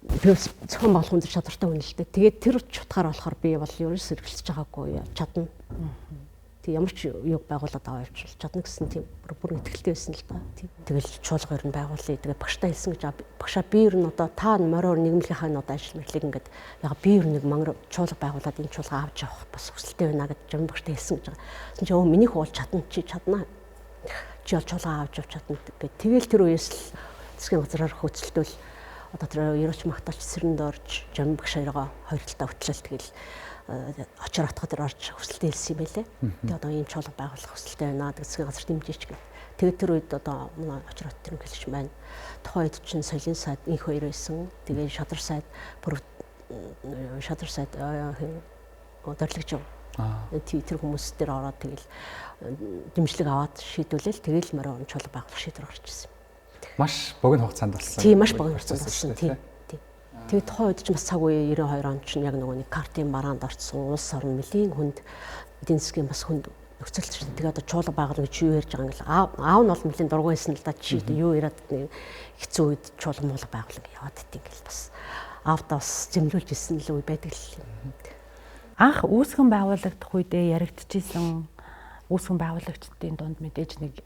би зохион байгуулах өндөр чадвартай хүн л дээ. Тэгээд тэр утгаар болохоор би бол ерөөс сэргэлж байгаагүй чадна. Тэг ямар ч юг байгуулад аваа явуул чадна гэсэн тийм бүр итгэлтэй байсан л да. Тэгэл чуулга ер нь байгуулъя. Тэгээд багштай хэлсэн гэж багшаа би ер нь одоо та мороор нийгэмлэгийнхаа одоо ажил мэдлэг ингээд яг би ер нь мангар чуулга байгуулад энэ чуулга авч явах бас хүсэлтэй байна гэж Жамин багштай хэлсэн гэж байгаа. Тэгсэн чинь миний хууль чадна чи чадна. Чи бол чуулга авч явж чадна гэдэг. Тэгэл тэр үеэс л засгийн газраар хөцөлтөл одоо тэр ерөөч магтаалч сэрэнд орж Жамин багшаараа хоёр талдаа хөтлөл тэгэл очир атгаад тэр орж хүсэлтэй хэлсэн юм байлээ. Тэгээ одоо ийм чуулга байгуулах хүсэлтэй байна гэдэг засгийн газар дэмжиж гэх. Тэгээд тэр үед одоо манай очир хот тэр хэлж байна. Тухайн үед чинь соёлын сайд инх хоёр байсан. Тэгээ шадар сайд удирдлагч тэр хүмүүс дээр ороод тэгэл дэмжлэг аваад шийдвүлээл тэгэл морин чуулга байгуулах шийдвэр гарч ирсэн. Маш богино хугацаанд болсон. Тийм маш богино хугацаанд болсон. Тийм. Тэгээд тухайн үед ч бас цаг үе 92 он чинь яг нөгөө нэг картын бараанд орцсон улс орн нэлийн хүнд эдийн засгийн бас хүнд нөхцөл чинь. Тэгээд одоо чуулга байгуулна гэж юу ярьж байгаа юм гээл аав нь бол нэлийн дургүй байсан л да чи юу яриад нэг хэцүү үед чуулга муулга байгуулна гэж яваад идэв ингээл бас аавдаа бас зэмлүүлж ирсэн л үе байдаг л юм. Анх үүсгэн байгуулагдах үедээ яригдчихсэн үүсгэн байгуулагчдын дунд мэдээж нэг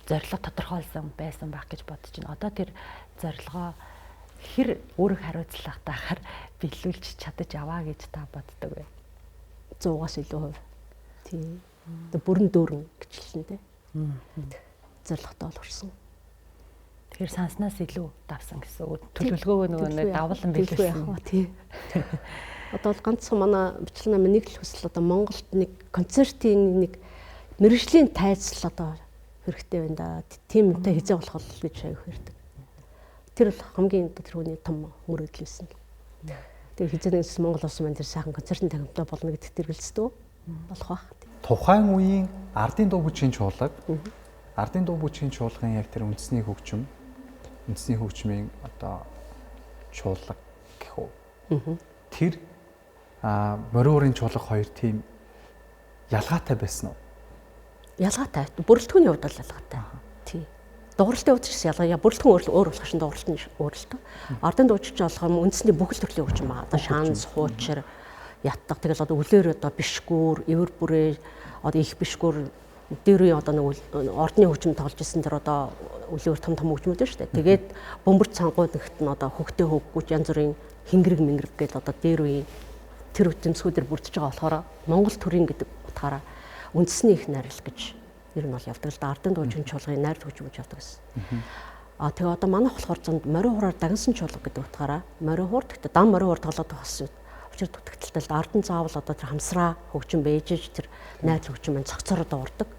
зорилго тодорхойлсон байсан байх гэж бодож байна. Одоо тэр зорилгоо хэр өөрөг хариуцлах тахаар биелүүлж чадаж аваа гэж та боддог вэ? 100-аас илүү хувь. Тийм. Одоо бүрэн дүүрэн гэж хэлнэ тэ. Зорилготой бол хүрсэн. Тэгэхээр санснаас илүү давсан гэсэн үг. Төлөвлөгөөгөө нөгөө нэг давлан биелүүлсэн. Тийм. Одоо бол ганцхан манай бичлэн намын нэг л хүсэл одоо Монголд нэг концертын нэг мэргэжлийн тайзал одоо хэрэгтэй байна да. Тийм үнэтэй хязгаа болох гэж аяг хэрдэг. Тэр бол хамгийн тэр хүний том мөрөөдөл байсан. Тэр хязгаарнаас Монгол улс маань тэр сайхан концертын тахимтай болно гэдэгт тэргэлцдэг болох байх. Тухайн үеийн ардын дуу бүжгийн чуулга, ардын дуу бүжгийн чуулгын яг тэр үндэсний хөгжмийн одоо чуулга гэх үү. Тэр морин хуурын чуулга хоёр тийм ялгаатай байсан уу? Ялгаатай. Бүрэлдэхүүний хувьд бол ялгаатай. Тий. Дууралтын хувьд ч гэсэн ялгаа. Бүрэлдэхүүн өөр болох шин дууралт нь өөрлөлтөө. Ардын дууч болохоор үндэсний бүхэл төрлийн хөгжим байгаа. Одоо шанс, хуучир, ятдаг тэгэл одоо үлээр одоо бишгүүр, эвэр бүрээ одоо их бишгүүр дээр үе одоо нэг ордны хөгжим тоглож исэн тэр одоо үлээр том хөгжмүүд шүү дээ. Тэгээд бөмбөр цангууд нэгт нь одоо хөгтөө хөггүүч янз бүрийн хингэрэг мингэрэг гэдэг одоо дээр үе тэр үтэмсгүүдээр бүрдэж байгаа болохоор Монгол төрийн гэдэг утгаараа үндэсний их найрлал гэж ер нь бол явдаг л да. Ардын дуучин чуулгын найрал хөгжмөж явдаг гэсэн. Тэгээ одоо манайх болохоор занд морин хураар дагнсан чуулга гэдэг утгаараа морин хуур гэхдээ дан морин хуур тоглоод байгаа хэсэг учир дутагдaltaй л ардын заавал одоо тэр хамсраа хөгжим бэжж тэр найрал хөгжим маань цогцороо дуурдаг.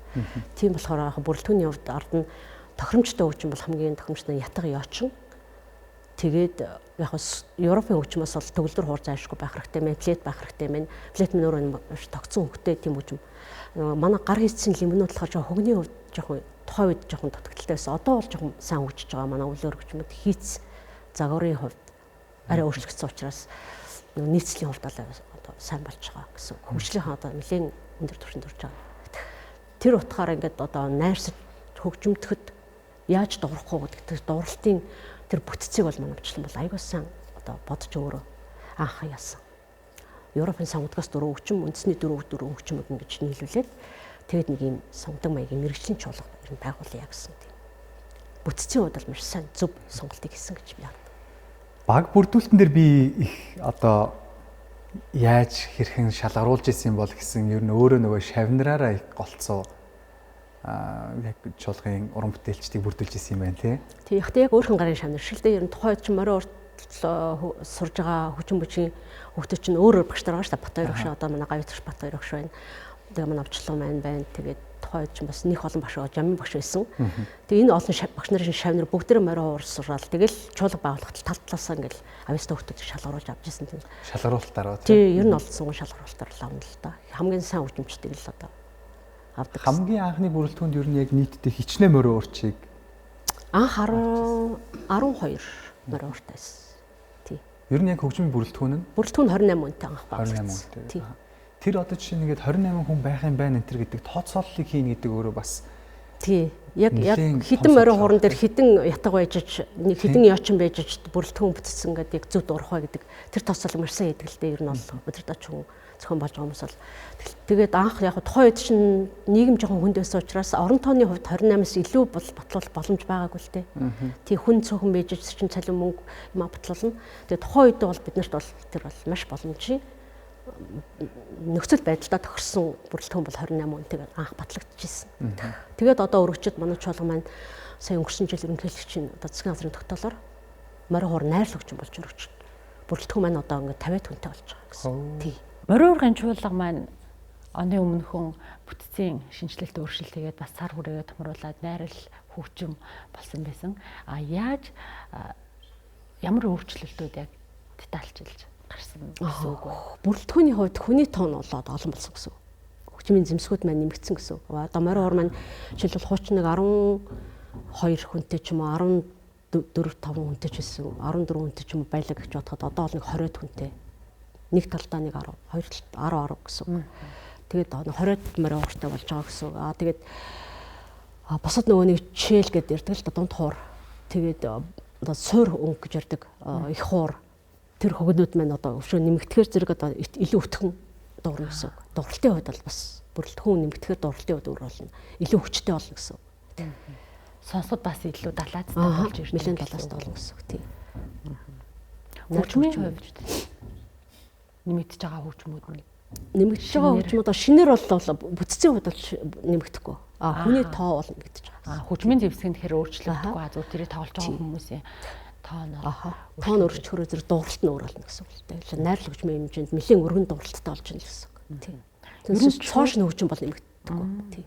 Тийм болохоор бүрэлдэхүүний хувьд ард нь тохиромжтой хөгжим бол хамгийн тохиромжтой ятга яочин. Тэгээд яг Европын хөгжмөөс бол төгөлдөр хуур зайлшгүй байх хэрэгтэй мэн, плет байх хэрэгтэй мэн. Плет минь өөрөө тогтсон хөгтэй тийм хөгжим. Манай гар хийцэн лимонууд болохоор хөгний хувьд жоохон тухайн үед жоохон дутагдaltaй байсан. Одоо бол жоохон сайн хөгжиж байгаа манай үлээр хөгжмөд хийц загварын хувьд арай өөрчлөгдсөн учраас нийцлийн хувьд одоо сайн болж байгаа гэсэн. Хөгжлийн одоо нэлээд өндөр түвшинд хүрч байгаа. Тэр утгаараа ингээд одоо найрсаж хөгжимдөхөд яаж дуурахгүй гэдэг дууралтын тэр бүтцийг бол манайчлан бол аягүй сайн одоо бодож өөрөө анх яасан. Европын сонгодгоос 4 хөгжим, үндэсний 4 хөгжим ингэж нийлүүлээд тэгээд нэг юм сонгодог маягийн мэргэжлийн чуулга ер нь байгуулъя гэсэн тийм. Бүтцийн хувьд бол маш сайн зөв сонголтыг хийсэн гэж би хардаг. баг бүрдүүлэлтэн дээр би их одоо яаж хэрхэн шалгаруулж исэн юм бол гэсэн ер нь өөрөө нөгөө шавнараараа их голцоо яг чуулгын уран бүтээлчдийг бүрдүүлж исэн юм байна тий. Тэг яг өөрхөн гарын шавнар шилдэ ер нь тухайн ч морин урт сурж байгаа хүчин бүжгийн хүүхдүүд чинь өөр багш нар байгаа шүү дээ. Бат хоёр багш одоо манай гавьяач Бат хоёр багш байна. Тэгээ манай авчлуу маань байна. Тэгээд тухайн ч бас нэг олон багш жамын багш байсан. Тэгээ энэ олон багш нарын шавнар бүгдээрээ морин урт сураад тэгэл чуулга байгуулахад тал талаасаа ингээл авьяастай хүүхдүүд шалгаруулж авч ирсэн тийм. Шалгаруулалтаараа тий. Ер нь олдсон шалгаруулалтаар л авна л да. Хамгийн сайн хүчмчдэг л одоо авдаг. Хамгийн анхны бүрэлдэхүүнд ер нь яг нийтдээ хичнээн морин урчийг анх 12 морин уртайс. Ер нь яг хөгжмийн бүрэлдэхүүн нь 28 үнэтэй анх байгуулсан. 28 үнэтэй. Тэр одоо жишээ нь ингээд 28 хүн байх юм байна энэ төр гэдэг тооцооллыг хийнэ гэдэг өөрөө бас тий. Яг хідэн морин хууран дээр хідэн ятга байж нэг хідэн яочин байж бүрэлдэхүүн бүтцсэн гэдэг яг зөв дурах бай гэдэг тэр тооцоолыг маш сайн хийдэг л дээ. Ер нь бол өдөртөч хүн зохион болж байгаа хүмүүс бол тэгээд анх яг тухайн үед чинь нийгэм жоохон хүнд байсан учраас орон тооны хувьд 28-аас илүү бол батлуулах боломж байгаагүй л дээ. Тий хүн цөөхөн байж чинь цалин мөнгө юм батлуулна. Тэгээд тухайн үед бол биднэрт бол тэр бол маш боломжийн нөхцөл байдалтай тохирсон бүрэлдэхүүн бол 28 үнэтэйгээр анх батлагдчихсэн. Тэгээд одоо өргөчд манай чуулга маань сая өнгөрсөн жил ерөнхийлөгчийн одоо засгийн газрын тогтоолоор морин хуур найрлах хөгжим болж өргөчд. Бүрэлдэхүүн маань одоо ингээд 50 хүнтэй болж байгаа гэсэн. Тий. Морин ургын чуулга маань оны өмнөхөн бүтцийн шинжилэлт өөрчлөлт хийгээд бас цар хүрээгээ томруулаад найрал хөгжим болсон байсан. А яаж ямар өөрчлөлтүүд яг детальчилж гарсан гэсэн үг вэ? Бүрэлдэхүүний хувьд хүний тоон болоод олон болсон гэсэн. Хөгжмийн зэмсгүүд маань нэмэгдсэн гэсэн. Одоо морин хуур маань жишээлбэл хуучин нэг 12 хүнтэй ч юм уу 14 5 хүнтэй ч байсан 14 хүнтэй ч юм уу байлаа гэж бодоход одоо бол нэг 20 хүнтэй. Нэг талдаа нэг 10, хоёр талд 10 гэсэн. Тэгээд 20 морин хууртай болж байгаа гэсэн. Тэгээд босод нөгөө нэг чээл гэдэг ярьдаг л да дунд хуур. Тэгээд одоо суур өнгө гэж ярьдаг их хуур. Тэр хөгнүүд маань одоо өвшөө нэмэгдэхээр зэрэг одоо илүү өтгөн дуурна гэсэн. Дууралтын хувьд бол бас бүрэлдэхүүн нэмэгдэхээр дууралтын хувьд өөр болно. Илүү хүчтэй болно гэсэн. Сонсод бас илүү далаацтай болж ирж нэлээд далаацтай болно гэсэн. Тийм. Хөгжмийн хувьд нэмэгдэж байгаа хөгжмүүд нь нэмэгдэж байгаа хөгжмүүд шинээр бол бүтцийн хувьд бол нэмэгдэхгүй. Хүний тоо бол нэмэгдэж байгаа. Хөгжмийн зэвсгэнд тэгэхээр өөрчлөгдөхгүй. Зөв тэрийг тоглож байгаа хүмүүсийн тоон өргөчхөрөө зэрэг дууралт нь өөр болно гэсэн үг л дээ. Найрал хөгжмийн хэмжээнд нэлээд өргөн дууралттай болж байна гэсэн үг. Тийм. Ер нь цоошны хөгжим бол нэмэгддэггүй. Тийм.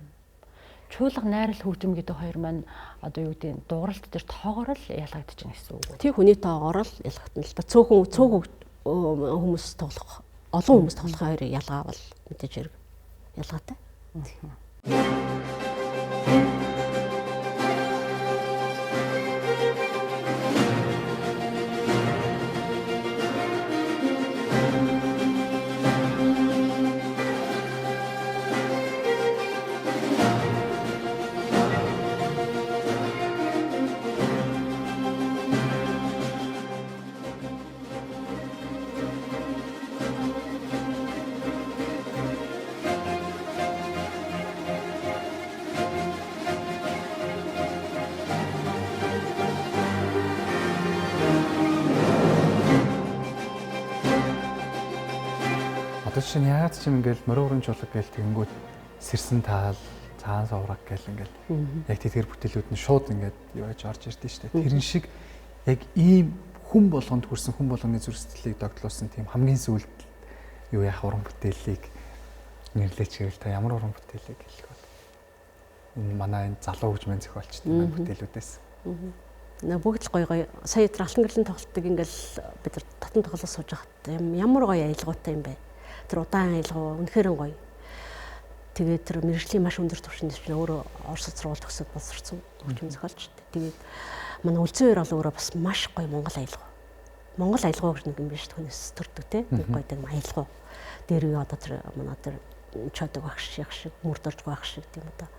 Чуулга найрал хөгжим гэдэг хоёр маань одоо юу гэдэг нь дууралт дээр тоогоор л ялгагдаж байна гэсэн үг. Тийм хүний тоогоор л ялгагдана л да. Цөөхөн хүмүүс тоглох, олон хүмүүс тоглохын хоёрын ялгаа бол мэдээж хэрэг ялгаатай. Одоо чинь яагаад ч юм ингээл морин урын чуулга гээл тэгэнгүүт сэрсэн таал цаан совраг гээл ингээл яг тэр бүтээлүүд нь шууд ингээд юу яаж орж ирдэ штэ. Тэрэн шиг яг ийм хүн болгонд хүрсэн хүн болгоны зүрх сэтгэлийг догтлуулсан тийм хамгийн сүүлд юу яах уран бүтээлийг нэрлэж гэвэл та ямар уран бүтээлийг хэлэх вэ? Энэ манай энэ залуу хөгжмийн зохиолчдын маань бүтээлүүдээс. Нэг бүгд л гоё сая тэр алтан гэрлэн тоглолтыг ингээл бид нар татан тоглож сууж байхад ямар гоё аялгаутай юм бэ? Тэр удаан аялгаа үнэхээр гоё. Тэгээд тэр мэрэгжлийн маш өндөр түвшинд чинь өөрөө Оросд сургууль төгсөөд боловсрсон хөгжмийн зохиолч. Тэгээд манай үлзэн хоёр бол өөрөө бас маш гоё Монгол аялгаа. Монгол аялгаа гэж нэг юм биш түүнээс төрдөг те. Нэг гоё дэг аялгаа. Дээр юу одоо тэр манай тэр чадаг багш шиг мөрдөрж байх шиг тийм одоо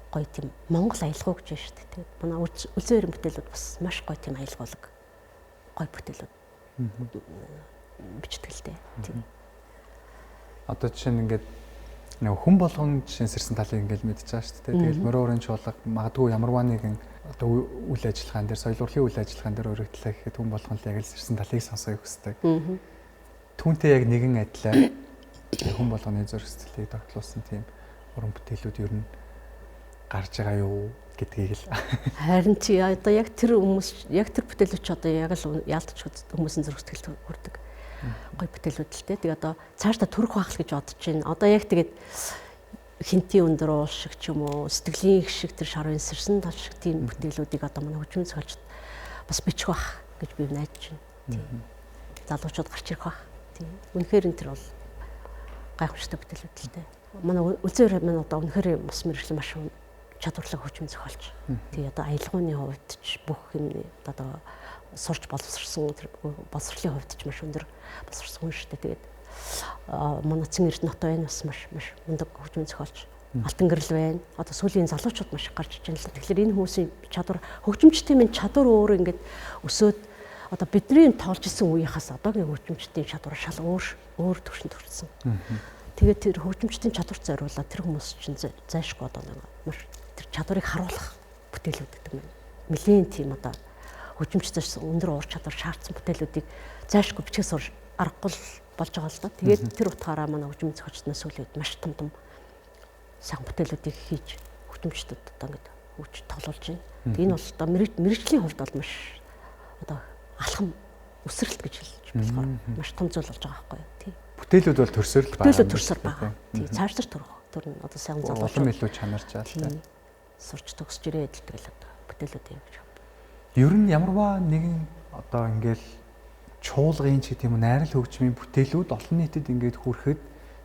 гоё тийм Монгол аялгаа гэж байна шүү дээ. Тэгээд манай үлзэн хоёрын бүтээлүүд бас маш гоё тийм аялгаулаг. Гоё бүтээлүүд бичдэг л дээ. Тийм. Одоо жишээ нь ингээд нэг хүн болгон жишээ сэрсэн талыг ингээд мэдчихэж байгаа шүү дээ. Тэгэл морин урын чуулга магадгүй ямарваа нэгэн одоо одоо үйл ажиллагаан дээр соёл урлагийн үйл ажиллагаан дээр өргөдлөө гэхэд хүн болгон л яг л ирсэн талыг сонсохыг хүсдэг. Түүнтэй яг нэгэн адилаар хүн болгоны зөрөх сэтгэлийг тогтлуулсан тийм уран бүтээлүүд ер нь гарч байгаа юу гэдгийг л харин чи одоо яг тэр бүтээлүүд ч одоо яг л яалтч хүмүүсийн зөрөх сэтгэлд хүрдэг. Гой бүтээлүүд л тэгээ одоо цаашдаа төрөх байх л гэж бодож байна. Одоо яг тэгээд хинтийн өндөр уул шиг ч юм уу сэтгэлийн их шиг тэр шарын сэрсэн тал шиг тийм бүтээлүүдийг одоо манай хөгжмийн зохиолч бас бичих бах гэж би найдаж байна. Тийм. Залуучууд гарч ирэх бах. Тийм. Үнэхээр энэ тэр бол гайхамшигтай бүтээлүүд л дээ. Манай үлзээр маань одоо үнэхээр бас мэрэгчлэн маш чадварлаг хөгжмийн зохиолч. Тэгээ одоо аялгауны хувьд ч бүх юм одоо сурч боловсрсон боловсролын хувьд ч маш өндөр боловсрсон хүн шүү дээ. Тэгээд манай цэн Эрдэнэт байна бас маш мундаг хөгжмийн зохиолч. Алтан гэрэл байна. Одоо сүүлийн залуучууд маш гарч иж байна л. Тэгэхээр энэ хүмүүсийн чадвар хөгжимчдийн минь чадвар өөр ингээд өсөөд одоо бидний тоолж исэн үеийнхээс одоогийн хөгжимчдийн чадвар шал өөр төвшөнд хүрсэн. Тэгээд тэр хөгжимчдийн чадварт зориулаад тэр хүмүүс чинь зайшгүй одоо маш тэр чадварыг харуулах бүтээлүүд гэдэг юм. Нэлийн тийм одоо хөгжимчдээс өндөр уур чадвар шаардсан бүтээлүүдийг зайшгүй бичгээс аргагүй болж байгаа л да. Тэгээд тэр утгаараа манай хөгжмийн зохиолчдын сүүлийн маш том сайн бүтээлүүдийг хийж хөгжимчдод одоо ингээд хөгж тоглуулж байна. Энэ бол одоо мэрэгжлийн хувьд бол маш одоо алхам өсрэлт гэж хэлж болохоор маш том зүйл болж байгаа байхгүй юу. Тийм. Бүтээлүүд бол төрсөөр л байгаа. Бүтээлүүд төрсөөр байгаа. Тийм. Цаашдаа төрн одоо сайн залуучууд улам илүү чанарчаа л та. Сурч төгсөж ирээд л тэгэл одоо бүтээлүүд юм гэж байна. Ер нь ямарваа нэгэн одоо ингээл чуулгын ч гэдэг юм уу найрал хөгжмийн бүтээлүүд олон нийтэд ингээд хүрэхэд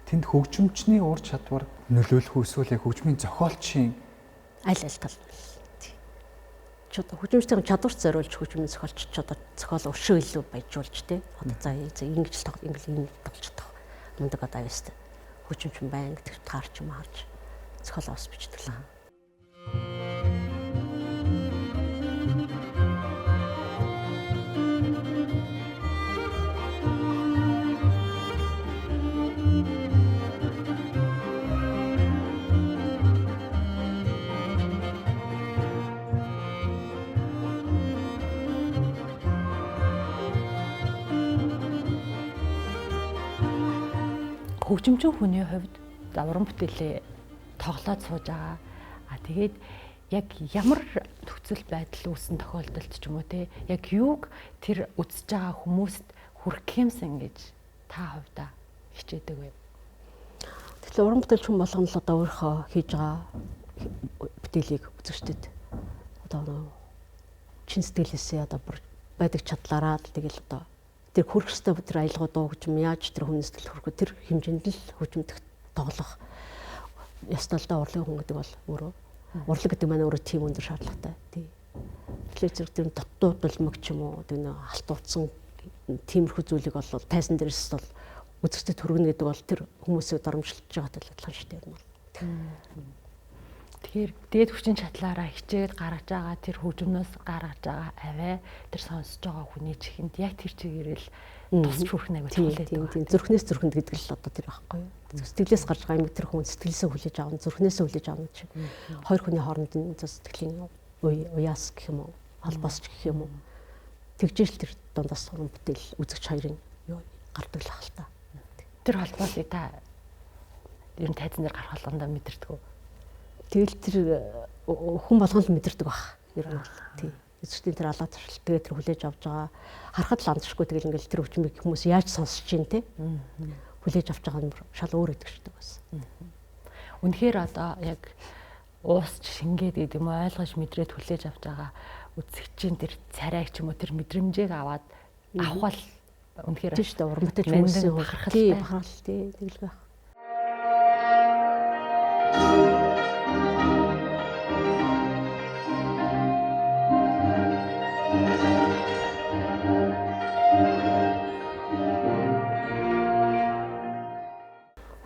тэнд хөгжимчний ур чадвар нөлөөлөх эсвэл яг хөгжмийн зохиолчийн аль тал. Ч одоо хөгжимчдийн чадварт зориулж хөгжмийн зохиолч ч одоо зохиол өршөө илүү баяжуулж тий. Одоо за ингэж тоглож чадах мундаг одоо авьяастай хөгжимч байна гэдэг таарч юм харж зохиол авс бичдэг л. Хөгжимчин хүний хувьд уран бүтээлээ тоглоод сууж байгаа. Тэгээд яг ямар нөхцөл байдал үүссэн тохиолдолд ч юм уу те яг юуг тэр үзэж байгаа хүмүүст хүргэх юмсан гэж та хувьдаа хичээдэг вэ? Тэгэхээр уран бүтээлч хүн болгоно л одоо өөрийнхөө хийж байгаа бүтээлийг үзэгчдэд одоо чин сэтгэлээсээ одоо байдаг чадлаараа л тэгэл одоо тэр хүрх ёстой тэр аялгаа дуу гэж юм яаж тэр хүний сэтгэл хүрэх тэр хэмжээнд л хөгжимдөх тоглох ёстой л да урлагийн хүн гэдэг бол өөрөө урлаг гэдэг маань өөрөө тийм өндөр шаардлагатай тий. Тэгэхээр зэрэг тэр дутуулмаг ч юм уу тэр халтуутсан тиймэрхүү зүйлийг бол тайсан дээрээс бол үзэгчдэд хүргэнэ гэдэг бол тэр хүмүүсийг дарамжилж байгаа талаар шүү дээ юм бол. Тэгэхээр дээд хүчин чадлаараа хичээд гаргаж байгаа тэр хөгжмнөөс гаргаж байгаа аваа тэр сонсож байгаа хүний чихэнд яг тэр чигээрэл тусч хүрэх нэг үлдээ. Тийм зүрхнээс зүрхэнд гэдэг л одоо тэр байхгүй юу. Сэтгэлээс гарч байгаа юм тэр хүн сэтгэлээсээ хүлээж авна, зүрхнээсээ хүлээж авна чинь. Хоёр хүний хоорондын сэтгэлийн уяас гэх юм уу, холбоос гэх юм уу. Тэгжэл тэр дундаас уран бүтээл үзэгч хоёрын гардаг л ахalta. Тэр холбоосыг та ер нь тайзан дээр гарах болгондоо мэдэрдэг үү? Тэгэл тэр хүн болгоно л мэдэрдэг баг. Ер нь бол тий. Эцэгчдийн тэр алаа туршилт тэгээ тэр хүлээж авч байгаа харахад л андшгүй тэгэл ингээл тэр хүчмийг хүмүүс яаж сонсож чинь те. Хүлээж авч байгаа нь шал өөр өгдөг шүү дээ бас. Үнэхээр одоо яг уусч шингээд гэдэг юм ойлгож мэдрээд хүлээж авч байгаа үзэгчийн тэр царайг ч юм уу тэр мэдрэмжийг аваад авах бол үнэхээр тийм шүү дээ. Уран бүтээлч хүмүүсийн бахархал тий тэгэл байх.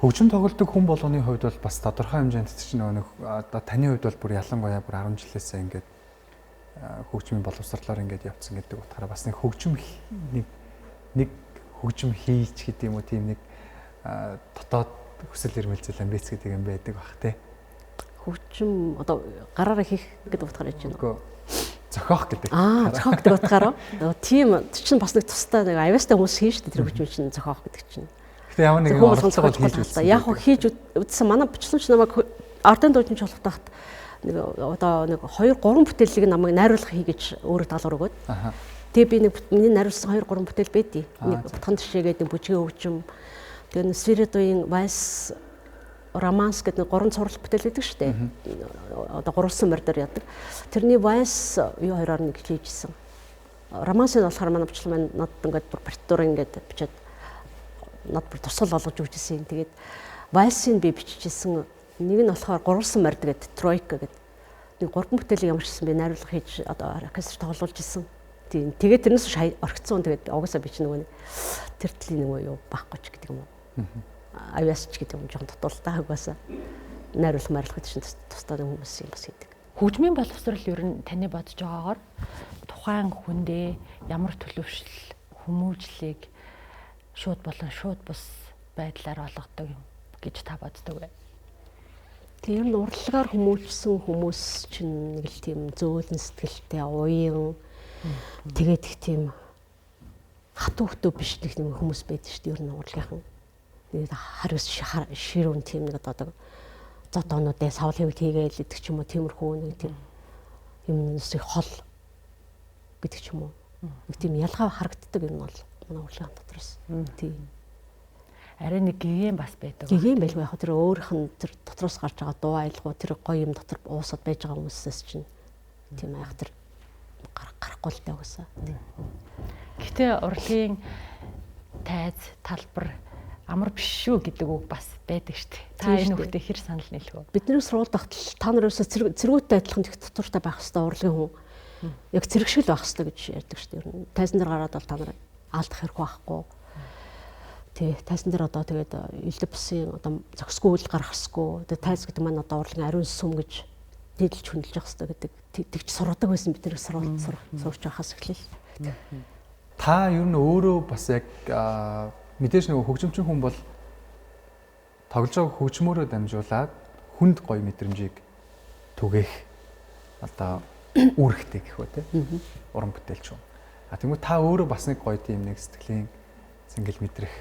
Хөгжим тоглодог хүн болгоны хувьд бол бас тодорхой хэмжээнд чинь нэг одоо таны хувьд бол бүр ялангуяа бүр 10 жилээсээ ингээд хөгжмийн боловсрлоор ингээд явцсан гэдэг утгаараа бас нэг хөгжим хийж гэдэг юм уу тийм нэг дотоод хүсэл эрмэлзэл амбиц гэдэг юм байдаг бах тий. Хөгжим одоо гараараа хийх гэдэг утгаараа чинь. зохиох гэдэг. Зохиох гэдэг утгаараа тийм чинь бас нэг тустай нэг авьяастай хүмүүс хийн шүү дээ тэр хөгжим чинь зохиох гэдэг чинь. Гэхдээ ямар нэгэн оролцоогоо хийж үзсэн. Яг хөө хийж үзсэн манай бичлэгч намайг ардын дуучин чуулгах тахт нэг одоо нэг 2 3 бүтээлийг намайг найруулах хий гэж өөрөө даалгавар өгөөд. Тэгээ би нэг миний найруулсан 2 3 бүтээл байдий. Нэг Бутхан тишээгээд нэг бүжгийн хөгжим. Тэгээ нэг Свиридовын вальс романс гэдэг 3 цуврал бүтээл байдаг шүү дээ. Одоо 3 морь дээр яадаг. Тэрний вальс юу хоёроор нэг хийжсэн. Романсыг болохоор манай бичлэг маань надад ингээд партитур ингээд бичээд над бүр тусгал олгож өгчээсэн. Тэгээд вальсыг би биччихсэн. Нэг нь болохоор 3 морь гэдэг тройка гэдэг. Нэг 3 бүтээлийг ямар ч гэсэн би найруулга хийж одоо оркестр тоглуулж ирсэн. Тийм. Тэгээд тэрнээс орхицсон. Тэгээд угаасаа би ч нөгөө тэр төлөний нөгөө юу байхгүй ч гэдэг юм уу. Авьяасч гэдэг юм жоохон дутуултаа угаасаа найруулга марилгад чинь тусдаа хүмүүс юм бас хийдэг. Хөгжмийн боловсрол ер нь таны бодож байгаагаар тухайн хүндээ ямар төлөвшил хүмүүжлийг шууд болон шууд бус байдлаар олгодог юм гэж та боддог вэ? Тэр нь урлагаар хүмүүжсэн хүмүүс чинь нэг л тийм зөөлөн сэтгэлтэй уян тэгээд их тийм хатуу хөтөө биш нэг тийм хүмүүс байдаг шүү дээ. Ер нь урлагийнхан нэг хариус ширүүн тийм нэг одоо зодоонуудаа савл хэвд хийгээл гэдэг ч юм уу тиймэрхүү нэг тийм юмнаас их хол гэдэг ч юм уу. Нэг тийм ялгаа харагддаг юм бол манай урлагийн дотроос. Тийм. Арай нэг гэгэн бас байдаг. Гэгэн байлгүй яг тэр өөрийнх нь тэр дотроос гарч байгаа дуу айлгуу тэр гоё юм дотор уусаад байж байгаа хүмүүсээс чинь тийм яг тэр гарахгүй л таа уусаа. Гэтэ урлагийн тайз талбар амар биш шүү гэдэг үг бас байдаг шүү дээ. Та энэ үгтэй хэр санал нийлэх вэ? Бидний сургуульд ахтал та нараас цэргүүттэй адилхан их дотоортой байх хэвээр урлагийн хүн. Яг цэрэг шиг л байх хэвээр гэж ярьдаг шүү дээ. Тайзан дээр гараад бол та нар алдах хэрэг байхгүй. Тий, тайзан дээр одоо тэгээд элдв бусын одоо зөксгүй үйл гарах хэсгүй. Тэгээд тайз гэдэг маань одоо урлагийн ариун сүм гэж дэдэлж хөндлөж явах хэвээр гэдэг. Тэгж сургадаг байсан бид нэр сурч байхаас эхлэв. Та ер нь өөрөө бас яг мэдээж нэг хөгжимчин хүн бол тоглож байгаа хөгжмөөрөө дамжуулаад хүнд гоё мэдрэмжийг түгээх одоо үүрэгтэй гэх үү те уран бүтээлч юм. Тэгмээ та өөрөө бас нэг гоё тийм нэг сэтгэлийн зингэл мэдрэх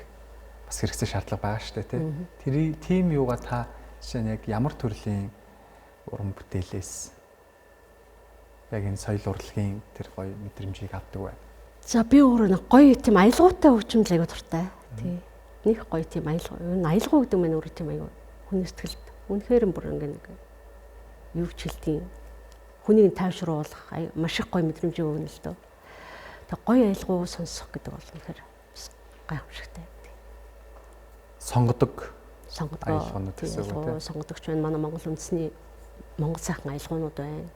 бас хэрэгцээ шаардлага байгаа шүү дээ те. Тэр тийм юугаа та жишээ нь яг ямар төрлийн уран бүтээлээс яг энэ соёл урлагийн тэр гоё мэдрэмжийг авдаг вэ? За би өөрөө нэг гоё тийм аялгаутай хөгжимд аягүй дуртай. Тий. Нэг гоё тийм аялгаа. Энэ аялгаа гэдэг нь өөрөө тийм аягүй хүний сэтгэлд үнэхээр бүр ингээ нэг юу ч хэлтийн хүнийг тайвшруулах маш их гоё мэдрэмжийг өгнө л дөө. Тэг гоё аялгаа сонсох гэдэг бол үнэхээр гайхамшигтай. Сонгодог аялгаанууд гэсэн үг тийм. Сонгодогч байна. Манай Монгол үндэсний Монгол сайхан аялгаанууд байна.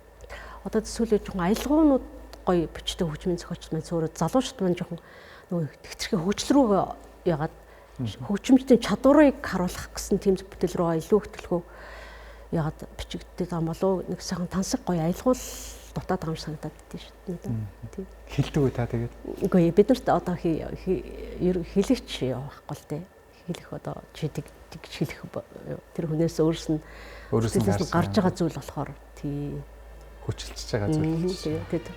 Одоо төсөөлөж жоохон аялгаанууд гоё бичдэг хөгжмийн зохиолч маань өөрөө залуучууд маань жоохон нөгөө тэгтрхээ хөгжил рүү ягаад хөгжимчдийн чадварыг харуулах гэсэн тийм бүтээл рүү илүү их төлөвлөгөө ягаад бичигддэг юм болов нэг сайхан тансаг гоё аялгуул дутаад байгаа юм санагдаад байдیں۔ шүү дээ. Тийм. Хэлдэг үү та тэгээд? Үгүй бид нарт одоо хэлэгч явахгүй л дээ. Хэлэх одоо чи тэгж хэлэх тэр хүнээс өөрөөс нь гарч байгаа зүйл болохоор тий хүчилчж байгаа зүйл. Тэгээд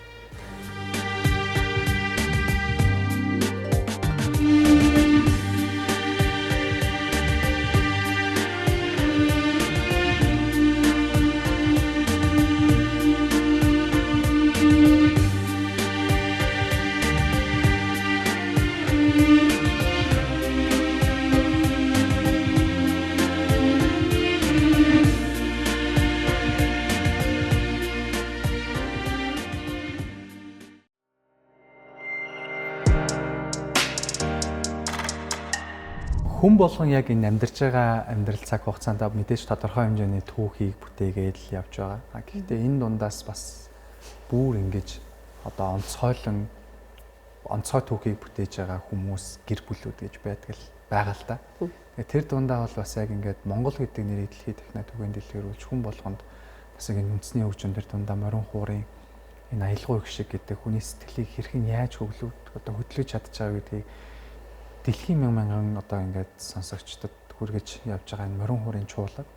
хүн болгон яг энэ амьдарч байгаа амьдрал цаг хугацаанд мэдээж тодорхой хэмжээний түүхийг бүтээгээл явж байгаа. Гэхдээ энэ дундаас бас бүр ингэж одоо онцгой түүхийг бүтээж байгаа хүмүүс гэр бүлүүд гэж байгаа л да. Тэр дундаа бол бас яг ингээд Монгол гэдэг нэрийг дэлхийн техник түгээн дэлгэрүүлж хүн болгонд бас яг энэ үндэсний хөгжим төр дундаа морин хуурын энэ аялгау их шиг гэдэг хүний сэтгэлийг хэрхэн яаж хөдөлгөж чадж байгаа гэдгийг дэлхийн мянган одоо ингээд сонсогчдод хүргэж явж байгаа энэ морин хуурын чуулга.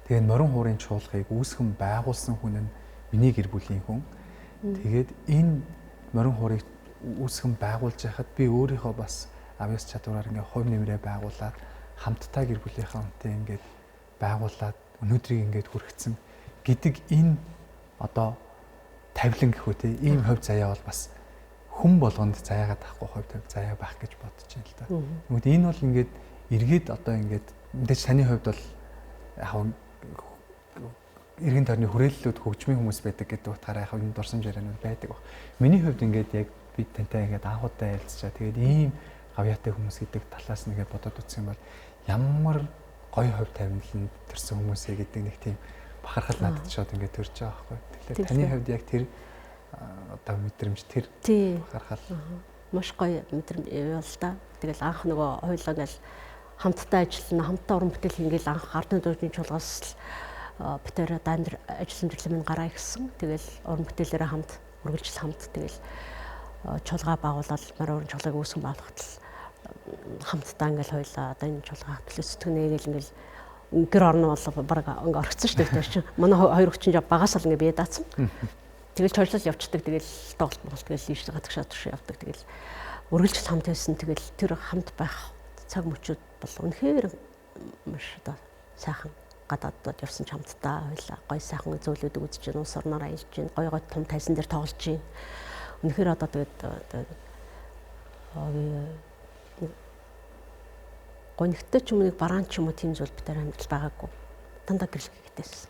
Тэгээд морин хуурын чуулгыг үүсгэн байгуулсан хүн нь миний гэр бүлийн хүн. Тэгээд энэ морин хуурыг үүсгэн байгуулж байхад би өөрийнхөө бас авьяас чадвараар ингээ хувь нэмрээ байгуулад хамтдаа гэр бүлийнхаа үнэтэй ингээд байгуулад өнөөдрийг ингээд хүргэсэн гэдэг энэ одоо тавилан гэх үү те ийм хувь заяа бол бас хүн болгонд заяагаад авахгүй хувь заяа байх гэж бодож байна л да. Тэгмээд энэ бол ингээд эргээд одоо ингээд мэдээж таны хувьд бол яг иргэн тойрны хүрээллүүд хөгжмийн хүмүүс байдаг гэдэг утгаараа яг энэ дурсамж ярианууд байдаг баг. Миний хувьд ингээд яг би тантай ингээд анхудаа ярилцчаа. Тэгээд ийм гавьяатай хүмүүс гэдэг талаас нэгээ бодоод үзсэн бол ямар гоё хувь тавиланд төрсэн хүмүүсээ гэдэг нэг тийм бахархал надад шууд ингээд төрж байгаа байхгүй. Тэгэхээр таны хувьд яг тэр одоо мэдрэмж тэр бахархал маш гоё мэдрэмж явал та. Тэгэл анх нөгөө хоёулаа ингээл хамтдаа ажиллана, хамтдаа уран бүтээл ингээл анх ардны дөрвийн чуулгаас битээр дандэр ажилласан төрлөмийн гараа ихсэн. Тэгэл уран бүтээлээрээ хамт үргэлжил хамт тэгэл чуулга байгуулаад морь уран чуулгыг үүсгэн байгуулахад хамтдаа ингээл хоёулаа одоо энэ чуулга төлөв сэтгэнэгээл ингээл гэр орн бол баг ингээ орчихсон шүү дээ тэр чинь. Манай хоёр хүчин жав багаас л ингээ бие даацсан. Тэгэл чойрлол явцдаг тэгэл тоглолт бол тэгэл ийш гадагшаа турш явдаг тэгэл үргэлжил хамт байсан тэгэл тэр хамт байх цаг мөчүүд бол үнэхээр маш одоо сайхан гадаадд явсан ч хамтдаа хоёлаа гоё сайхан зөвлөдөг үзэж гин ус орноор аялж гин гоё гоё том тайзан дээр тоглож гин үнэхээр одоо тэгээд гонигтай ч юм уу бараан ч юм уу тийм зүйл битээр амьдрал байгаагүй дандаа гэрэл хийгдээсэн.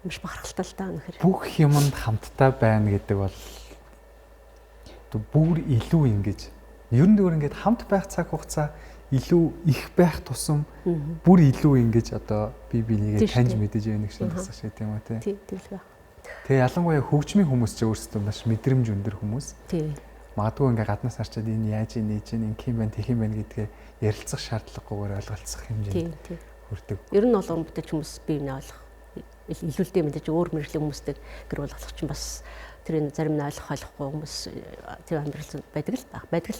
Маш бахархалтай л та үнэхээр. Бүх юмд хамтдаа байна гэдэг бол бүр илүү ингэж ер нь өөр ингээд хамт байх цаг хугацаа илүү их байх тусам бүр илүү ингэж одоо биенийг таньж мэдэж яах нэг шиг тасах шиг тийм үү те. Тийм тийм. Тэгээ ялангуяа хөгжмийн хүмүүс ч өөрсдөө маш мэдрэмж өндөр хүмүүс. Тийм. Магадгүй ингээ гаднаас харчаад энэ яаж нээж ин инх юм байна тех юм байна гэдгээ ярилцах шаардлагагүйгээр ойлголцох хэмжээнд хүрдэг. Ер нь бол уран бүтээлч хүмүүс биенээ ойлгох илүүлдэ мэдээж өөр мэржлийн хүмүүстэй гэр болгох чинь бас тэрийг зарим нь ойлгохгүй хүмүүс тийм амьдрал байдаг л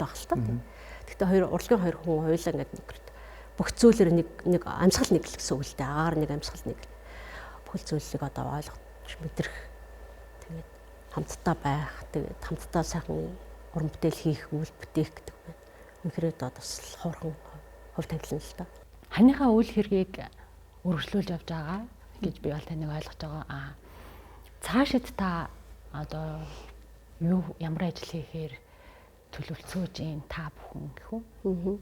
байх л та. Гэхдээ хоёр урлагийн хоёр хүн хоёулаа ингээд бүх зүйлээр нэг амьсгал нэг л гэсэн үг л дээ. Агаар нэг амьсгал нэг бүх зүйлийг одоо ойлгож мэдрэх. Тэгээд хамтдаа байх, тэгээд хамтдаа сайхан уран бүтээл хийх, үйл бүтээх гэдэг байна. Үнэхээр одоо бас хоорхон хувь тавилан л та. Ханыхаа үйл хэргийг өргөжлүүлж явж байгаа гэж би бол таныг ойлгож байгаа. Цаашид та одоо ямар ажил хийхээр төлөвлөсөж ийн та бүхэн гэх үү?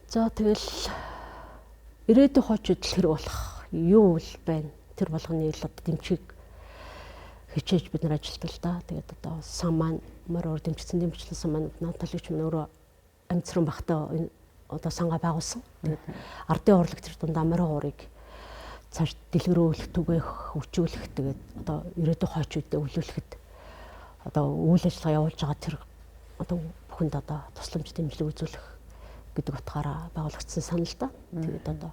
За тэгэл ирээдүйн хойчууд хэрэг болох юу л байна. Тэр болгоны л одоо дэмжиг хичээж бид нар ажилтал да. Тэгээд одоо сан маань морь уур дэмжсэн дэмжлэн сан маань наталивч мань өөрөө амьцран багтаа одоо сангаа байгуулсан. Тэгээд ардын урлаг тэр дундаа морь уурыг цааш дэлгэрүүлэх, түгээх, хөгжүүлэх тэгээд одоо ирээдүйн хойчуудад өвлүүлэхэд одоо үйл ажиллагаа явуулж байгаа тэр одоо бүхэнд одоо тусламж дэмжлэг үзүүлэх гэдэг утгаараа байгуулагдсан санал да. Тэгээд одоо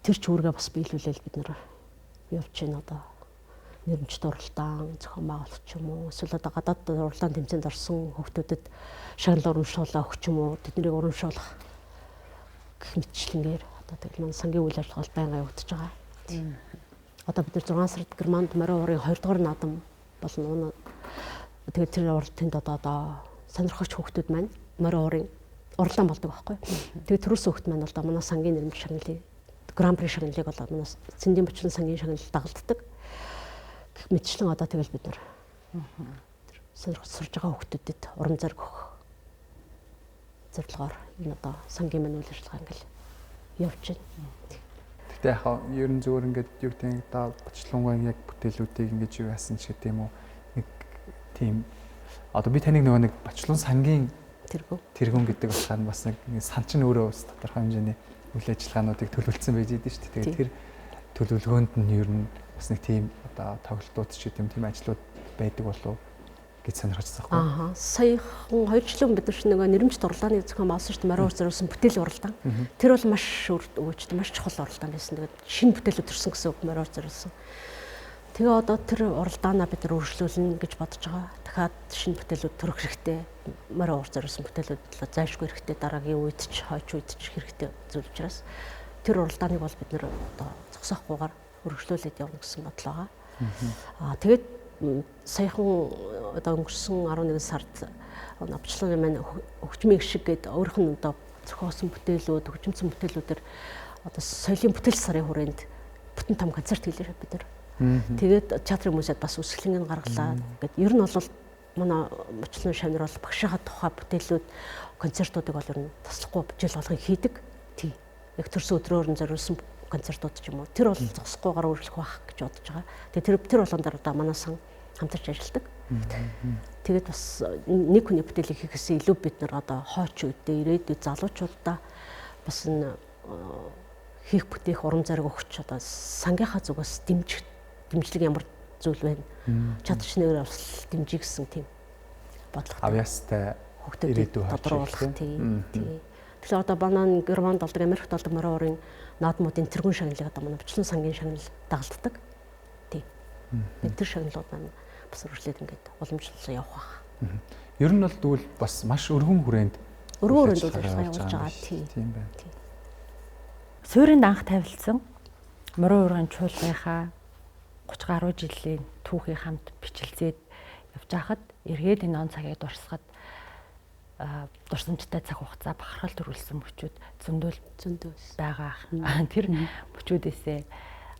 тэр ч үүргээ бас биелүүлэл бид нар явж байна одоо нэрмжт уралдаан зохион байгуулалт ч юм уу эсвэл одоо гадаад уралдаан тэмцээнд орсон хүүхдүүдэд шагнал урамшуулаа өгч юм уу тэднийг урамшуулах гэх мэтчлэнгээр одоо тэгэл маань сангийн үйл ажиллагаа байнга явагдаж байгаа. Одоо бид нар 6 сард Германд морь уурын 2 дугаар наадам болно. Тэгээд тэр уралтанд одоо сонирхогч хүүхдүүд маань морь уурын уралдаан болдог байхгүй. Тэгээд төрөөс хүүхд маань одоо манай сангийн нэрмж шагналыг гран-при шагналыг бол манай цэндийн бочлон сангийн шагнал дагалддаг. Гэх мэтчлэн одоо тэгэл бид нар сонирхож сурж байгаа хүүхдүүдэд урам зориг өгөх зорилгоор энэ одоо сангийн маань үйл ажиллагаа ингээл явж байна. Гэхдээ яг ер нь зөвөр ингээд юу гэдэг нь да бочлонгой яг бүтээлүүдийг ингэж юу яасан ч гэдэм үү нэг тийм одоо би таныг нөгөө нэг бочлон сангийн тэргүүн гэдэг утгаар нь бас нэг сан чинь өөрөө бас тодорхой хэмжээний үйл ажиллагаануудыг төлөвлөсөн байж идэв шүү дээ. Тэгэхээр тэр төлөвлөгөөнд нь ер нь бас нэг тийм одоо тоглолтууд ч гэдэм тийм ажлууд байдаг болов гэж сонирхож байгаа. Саяхан 2 жилийн бид нар нөгөө нэрмжт уралдааны зохион байгуулсан шүү дээ. Морь уур зориулсан бүтээл уралдаан. Тэр бол маш өгөөжтэй маш чухал уралдаан байсан. Тэгээд шинэ бүтээлүүд төрсөн гэсэн үг морь уур зориулсан. Тэгээ одоо тэр уралдаанаа бид нар өргөжлүүлнэ гэж бодож байгаа. Дахиад шинэ бүтээлүүд төрөх хэрэгтэй. Морь уур зориулсан бүтээлүүд л зайлшгүй хэрэгтэй. Дараагийн үед ч хойч үед ч хэрэгтэй зүйл учраас тэр уралдааныг бол бид нар одоо зогсоохгүйгээр өргөжлүүлээд явна гэсэн бодол байгаа. Тэгээд саяхан одоо өнгөрсөн 11 сард навчлалын маань хөгжмийн шиг гээд өөрийнх нь одоо зохиосон бүтээлүүд, хөгжимцэн бүтээлүүдээр одоо соёлын бүтээл сарын хүрээнд бүтэн том концерт хийлээ бид нар. Тэгээд театрын хүмүүсэд бас үсгэлэнг гаргалаа. Гэт ер нь бол манай Мочлон шанар бол багшийнхаа тухай бүтээлүүд, концертуудыг бол ер нь таслахгүй жил болгон хийдэг. Тий. Яг төрсөн өдрөөр нь зориулсан концертууд ч юм уу. Тэр бол зогсохгүйгээр үргэлжлэх байх гэж бодож байгаа. Тэгээд тэр болгон дараа манайсан хамтарч ажилладаг. Тэгээд бас нэг хүний бүтээлийг хийхээс илүү бид нар одоо хойч үедээ ирээдүйд залуучуудаа бас энэ хийх бүтээх урам зориг өгч одоо сангийнхаа зүгээс дэмжлэг ямар зүйл байна. Чадчих нэгээр бас дэмжих гэсэн тийм бодлого. Авьяастай хүүхдүүдэд тодруулах тийм. Тэгэхээр одоо банан Германд болдог, Америкт болдог морин наадмуудын тэргүүн шагналыг одоо манай Мочлон сангийн шагнал дагалддаг. Тийм. Тэр шагналууд маань бас үргэлжлээд ингээд уламжлалсан явах байх. Ер нь бол тэгвэл бас маш өргөн хүрээнд ажиллагаа явуулж байгаа тийм байна. Суурьнд анх тавилсан морин ургын чуулгынхаа 30 гаруй жилийн түүхийг хамт бичлзээд явж байхад эргээд энэ он цагийг дурсахад дурсамжтай цаг хугацаа бахархал төрүүлсэн мөчүүд зөндөл байгаа. Тэр мөчүүдээсээ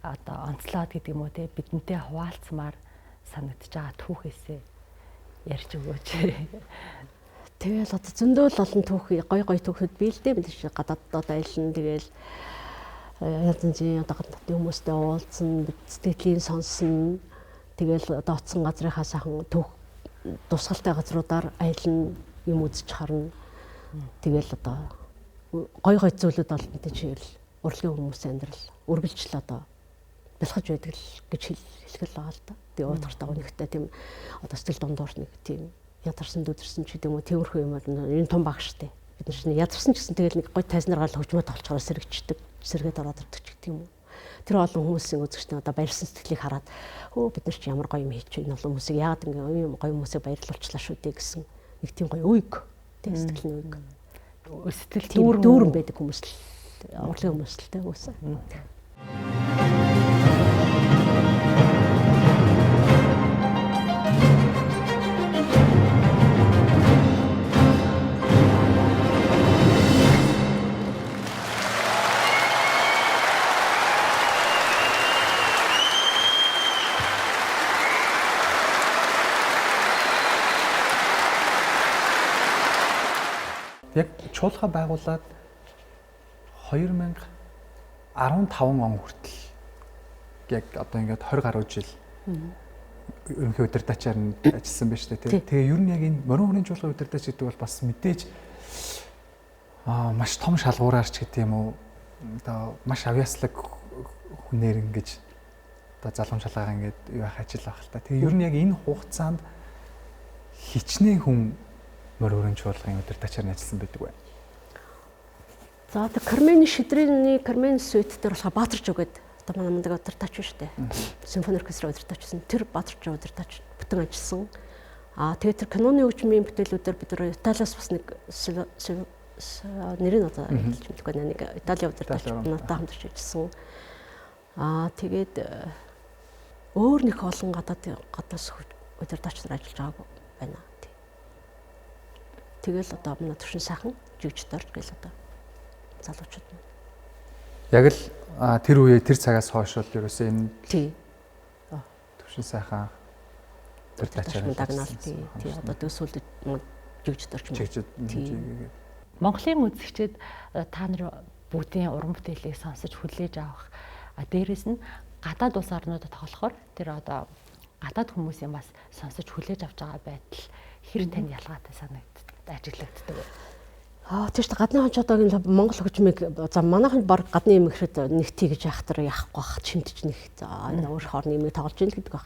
одоо онцлоод гэдэг юм уу те бидэнтэй хуваалцмаар санагдаж байгаа түүхээсээ ярьж өгөөч. Тэгэл одоо зөндөл олон түүхий гой түүхүүд бий л дээ мэдээж гадаадд аялна тэгэл янз бүрийн одоо гадаадын хүмүүстэй уулзсан, сэтгэлийн сонсон. Тэгэл одоо оцсон газрынхаа сайхан түүх тусгалтай газруудаар аялна, юм үзэж харна. Тэгэл одоо гой зүйлүүд бол мэдээж урлагийн хүмүүсийн амьдрал үргэлжил одоо бэлхэж байдаг л гэж хэлэх л байгаа л да. Тэгээ уутгартаа нэгтэй тийм одоо сэтгэл дундуур нэг тийм ядарсан дүүдэрсэн ч гэдэг юм уу тиймэрхүү юм бол энэ том баг штэ. Бид нар чинь ядарсан ч гэсэн тэгэл нэг гой тайзнаргаал хөгжмөд толчгороо сэрэгчдэг, сэргээд ороод ирдэг ч гэдэг юм уу. Тэр олон хүмүүсийн үзэгчдээ одоо баярсан сэтгэлийг хараад хөө бид нар чи ямар гоё юм хийч вэ? Энэ олон хүмүүсийг яагаад ингэ юм гоё хүмүүсийг баярлуулчлаа шүү дээ гэсэн нэг тийм гоё үйг тийм сэтгэлийн үйг. Сэтгэл дүүрэн байдаг хүмүүс л урлагийн хүмүүс л тэ үсэн. Яг чуулга байгуулад 2015 он хүртэл яг одоо ингээд 20 гаруй жил ерөнхий удирдачаар нь ажилласан байна шүү дээ. Тэгээ ер нь яг энэ морин хүрээний чуулгын удирдач гэдэг бол бас мэдээж маш том шалгуураар ч гэдэг юм уу одоо маш авьяаслаг хүнээр ингэж одоо залгамж шалгаагаа ингээд юу ах ажил байх л та. Тэгээ ер нь яг энэ хугацаанд хичнээн хүн морин хүрээний чуулгын удирдачаар нь ажилласан байдаг байна. За одоо Кармен шидрийн Кармен суит дээр болохоо Баатарч өгöd одоо манай мундаг удирдаач шүү дээ. Симфони оркестрийн удирдаачсан. Тэр Баатарч удирдаач бүтэн ажилласан. Тэгээд тэр киноны хөгжмийн бүтээлүүдээр бид нар Италиас бас нэг нэрийг одоо хэлж мэдэхгүй нэг Италийн удирдаач надад хамтарч ажилласан. Тэгээд өөр нэг олон гадаас удирдаач нар ажиллаж байгаагүй байна. Тэгэл одоо манай төвшин сайхан жүжигчдэр гэл одоо залуучууд. Яг л тэр үеэ тэр цагаас хойш бол ерөөсөө энэ төвшин сайхан удирдачаар дагнаал тий одоо төсөөлөд жүжигчдэр ч юм. Монголын үзэгчид та нар бүгдийн уран бүтээлийг сонсож хүлээж авах. Дээрээс нь гадаад улс орнуудад тоглохоор тэр одоо гадаад хүмүүсийн бас сонсож хүлээж авч байгаа байдал хэр тань ялгаатай санагддаг ажиглагддаг. Тийш гадны хонч одоогийн Монгол хөгжмийг за манайхан баг гадны юм ихэд нэг тийгэж яхахтар яахгүй бах чимдэж нэг энэ өөр хорны юмыг тоглож ийн гэдэг баг.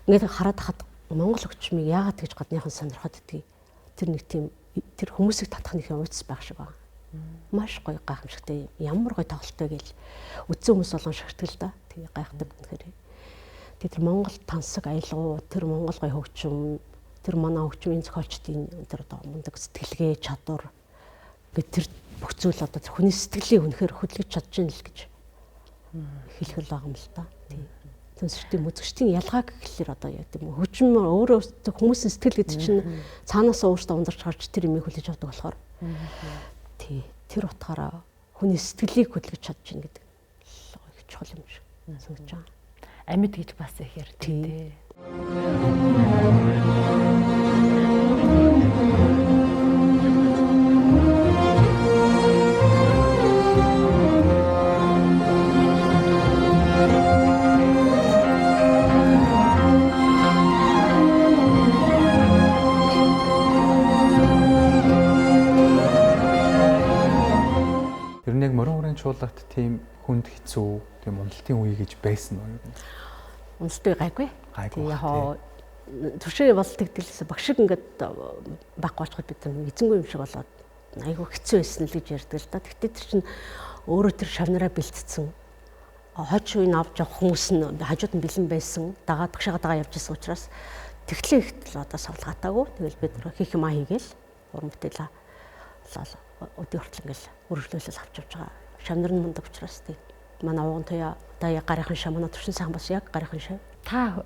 Ингээд хараад хахад Монгол хөгжмийг яагаад тэгж гадныхан сонирхоод идгийг тэр нэг тийм тэр хүмүүсийг татах нэг юм уйц байх шиг байна. Маш гоё гайхамшигтай ямар гоё тоглолттой гэл үдсэн хүмүүс болгон шигтгэл да. Тэгээ гайхдаг үнэхээр. Тэр Монгол тансаг аялал тэр Монгол гоё хөгжим тэр манай хөгжмийн зохиолчдын тэр одоо мундаг сэтгэлгээ чадвар гэт тэр бүх зүйл одоо хүний сэтгэлийг үнэхээр хөдөлгөж чадж байна л гэж хэлэх л байгаа юм л та. Түнсчдийн үзэгчдийн ялгааг гэхэлэр одоо яг тийм хөгжим өөрөө хүмүүсийн сэтгэл гэдэг чинь цаанаас өөртөө ундарч гарч тэр имийг хүлээж авдаг болохоор тий тэр утгаараа хүний сэтгэлийг хөдөлгөж чадж гин гэдэг их чухал юм шиг санагдаж байна. Амьд гэж бас ихээр тий. Ер нь яг морин хүрээний чуулгад тийм хүнд хэцүү, тийм уналтын үе гэж байсан уу? Уналтын гайгүй. Гайгүй. Яг туршийн бололт гэдгэлээс багш шиг ингээд байхгүй очиход бид эзэнгүй юм шиг болоод айгүй хэцүү байсан л гэж ярьдаг л да. Тэгтээ тэр чинь өөрөө тэр шавнараа бэлтцсэн. Хойч үеийн авч явах хүмүүс нь хажууд нь бэлэн байсан. Дагаад багшаагаа дагаа явж исэн учраас тэгтлээ ихтэл одоо савлгаатаагүй. Тэгэл бид хийх юм хийгээл уран бүтээлээ өдөө хүртэл ингээл үргэлжлүүлэл авч явж байгаа. Шавнар нь мундаг учраас тийм манай ууган туяа одоо яг гарынхан шав манай туршин сайхан бас яг гарынхан шав. Та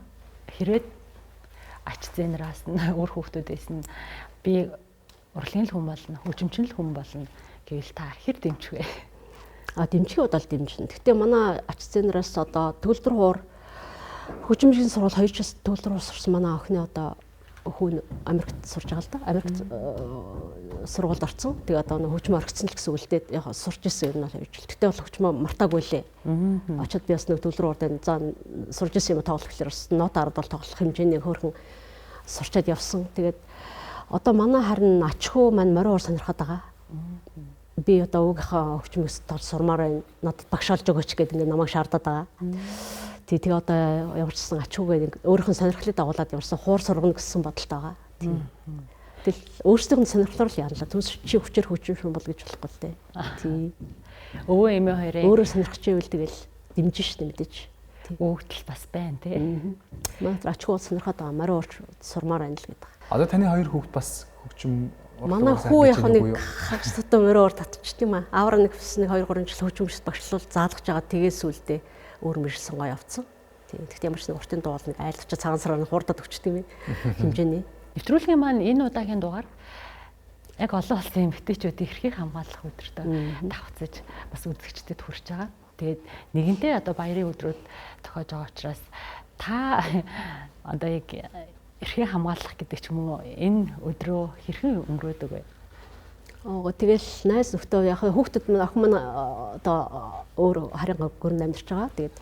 хэрвээ ач зээнараас нь өөр хүүхдүүдээс нь би урлагийн л хүн болно, хөгжимчин л хүн болно гэвэл та хэр дэмжих вэ? Дэмжих удаа л дэмжинэ. Гэхдээ манай ач зээнараас одоо төгөлдөр хуур хөгжимчин сургууль 2 жил төгөлдөр хуур сурсан манай охины одоо хүн Америкт сурж байгаа л да. Америкт сургуульд орсон. Тэгээ одоо хөгжмөө орчихсон л гэсэн үг л дээ. Яг сурч ирсэн юм аа 2 жил. Тэгтээ бол хөгжмөө мартаагүй лээ. Очоод би бас нэг төгөлдөр хурдан за сурж ирсэн юм тоглох гэхэлэр бас нот 10 бол тоглох хэмжээний хөөрхөн сурчаад явсан. Тэгээд одоо манай харин ачхуу маань морин уур сонирхоод байгаа. Би одоо өвгийнхаа хөгжмөөс тол сурмаар байна. Надад багш олж өгөөч гэдэг ингээд намайг шаардаад байгаа. Тэгээ одоо явуулсан ачуугаа өөрийнх нь сонирхлыг дагуулад явуулсан хуур сургана гэсэн бодолтой байгаа. Тэгэл өөрсдийнх нь сонирхлоор л яана л түнс чи хүчээр хөгжим бол гэж болохгүй л дээ. Тий. Өвөө эмээ хоёрын өөрөө сонирхож ивэл тэгэл дэмжин штэ мэдээж. Өгдөл бас байна тий. Манай ачуу сонирхоод байгаа морин уурч сурмаар байна л гэдэг. Одоо таны хоёр хүүхд бас хөгжим манай хүү яг нэг хагас тутам морин уур татчих тийм аа. Авра нэг 2 3 жил хөгжимчд багшлуул заалгаж байгаа тэгээс үлдээ өөр мэрж сонгоо явцсан. Тийм. Тэгтээ ямар ч нэг уртын дуул нэг айлтч цагаан сараар хурдад өчт юм хэмжээний. Нэвтрүүлгийн маань энэ удаагийн дугаар яг олон улсын эмэгтэйчүүдийн эрхийг хамгаалах өдөртөө давхцаж бас үзэгчдэд хүрч байгаа. Тэгээд нэгэнтээ одоо баярын өдрүүд тохиож байгаа учраас та одоо яг эрхийг хамгаалах гэдэг ч юм уу энэ өдрөө хэрхэн өнгөрөөдөг вэ? Тэгэл найз нөхдөө яг хүүхдэд маань охин маань одоо өөр харин гөрөнд амьдарч байгаа. Тэгээд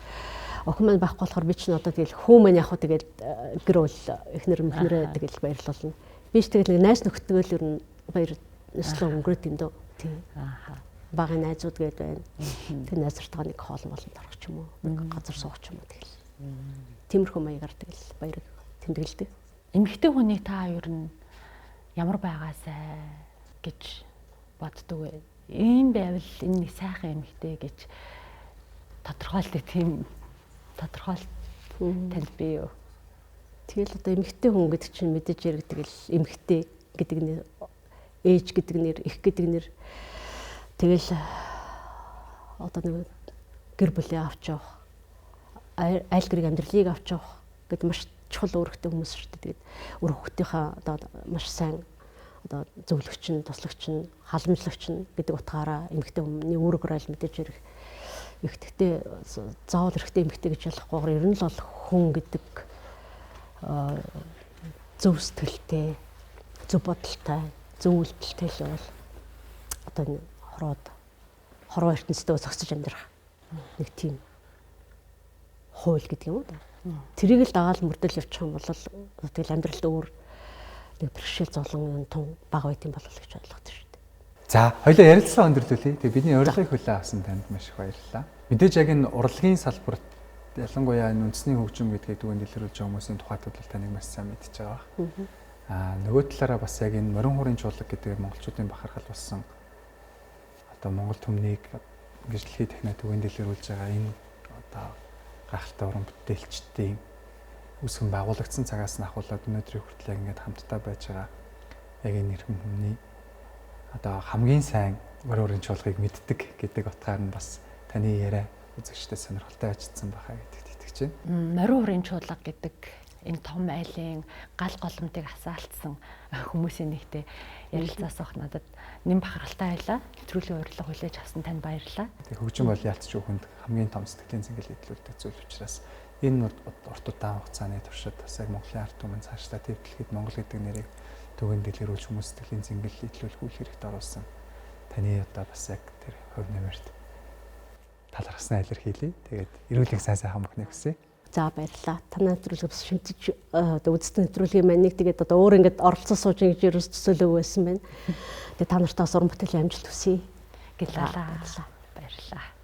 охин маань байхгүй болохоор би чинь одоо тэгэл хүү маань яг хөө тэгэл гэр бүл эхнэр мөхнөрөө тэгэл баярлуулна. Би ч тэгэл нэг найз нөхдөөл ер нь баяр нэслэн өнгөрөөд юм дөө. Тийм. Багын найзууд гээд байна. Тэр найзартаа нэг хоол молонд орох ч юм уу. Нэг газар суух ч юм уу тэгэл. Тиймэрхүү маягаар тэгэл баярыг тэмдэглэдэг. Эмэгтэй хүний та ер нь ямар байгаасай гэж боддог вэ? Энэ байвал энэ нэг сайхан эмэгтэй гэж тодорхойлдог тийм тодорхойлт танд бий юу? Тэгэл одоо эмэгтэй хүн гэдэг чинь мэдээж яриг тэгэл эмэгтэй гэдэг нэр, ээж гэдэг нэр, их гэдэг нэр тэгэл одоо нэг гэр бүлээ авч явах, айл гэрэг амьдралыг авч явах гэдэг маш чухал үүрэгтэй хүмүүс шүү дээ. Тэгээд өөр хүүхдийнхаа одоо маш сайн одоо зөвлөгч нь, туслагч нь, халамжлагч нь гэдэг утгаараа эмэгтэй хүний үүрэг ойл мэдээж ярих. Ихтэй заавал эрэгтэй эмэгтэй гэж ялахгүйгээр ер нь л бол хүн гэдэг зөв сэтгэлтэй, зөв бодолтой, зөв үйлдэлтэй л бол одоо энэ хорвоо ертөнцийн зогсож амьдрах нэг тийм хууль гэдэг юм уу да. Тэрийг л дагаал мөрдөл явчих юм бол тэгэл амьдралд өөр нэг бэрхшээл зовлон тун бага байт юм болов уу гэж ойлгодог шүү дээ. За, хоёлаа ярилцлага өндөрлүүлье. Тэгээ бидний урилгыг хүлээн авсан танд маш их баярлалаа. Мэдээж яг энэ урлагийн салбарт ялангуяа энэ үндэсний хөгжим гэдгийг түгээн дэлгэрүүлж байгаа хүмүүсийн тухайд бол таныг маш сайн мэдж байгаа. Нөгөө талаараа бас яг энэ морин хуурын чуулга гэдэг монголчуудын бахархал болсон одоо монгол түмнийг ингэж дэлхийд дахинаа түгээн дэлгэрүүлж байгаа энэ одоо гайхалтай уран бүтээлчдийн үсгэн байгуулагдсан цагаас нь ахуулаад өнөөдрийн хүртэл ингээд хамтдаа байж байгаа яг энэ нэр хүмүүний одоо хамгийн сайн морин хуурын чуулгыг мэддэг гэдэг утгаар нь бас таны яриа үзэгчдэд сонирхолтой ажигдсан байхаа гэдэгт итгэж хэлж байна. Морин урын чуулга гэдэг энэ том айлын гал голомтыг асаалтсан хүмүүсийн нэгтэй ярилцаасах надад нэм бахархалтай байлаа. Нэвтрүүлгийн урилга хүлээж авсан танд баярлалаа. Тэг хөгжим бол ялцч бүхэнд хамгийн том сэтгэлийн зэнгэл идэлүүлдэг зүйл учраас энэ урт удаан хугацааны туршид бас яг Монголын ард түмэн цаашлаа төв дэлхийд Монгол гэдэг нэрийг түгээн дэлгэрүүлж хүмүүс сэтгэлийн зэнгэл идэлүүлэх үйл хэрэгт оруулсан. Таны одоо бас яг тэр хувь нэмэрт талархсан илэрхийлье. Тэгээд эрүүл их сайн сайхан бүхнийг хүсье. За баярлалаа. Танай нэвтрүүлэг бас шимтэж одоо үзсэн нэвтрүүлгийн маань нэг тэгээд одоо өөр ингээд оролцсон сууж ингэж ерөөс төсөөлөв байсан байна. Тэгээд та нартай бас уран бүтээлийн амжилт хүсье. Гэлээ. Баярлалаа.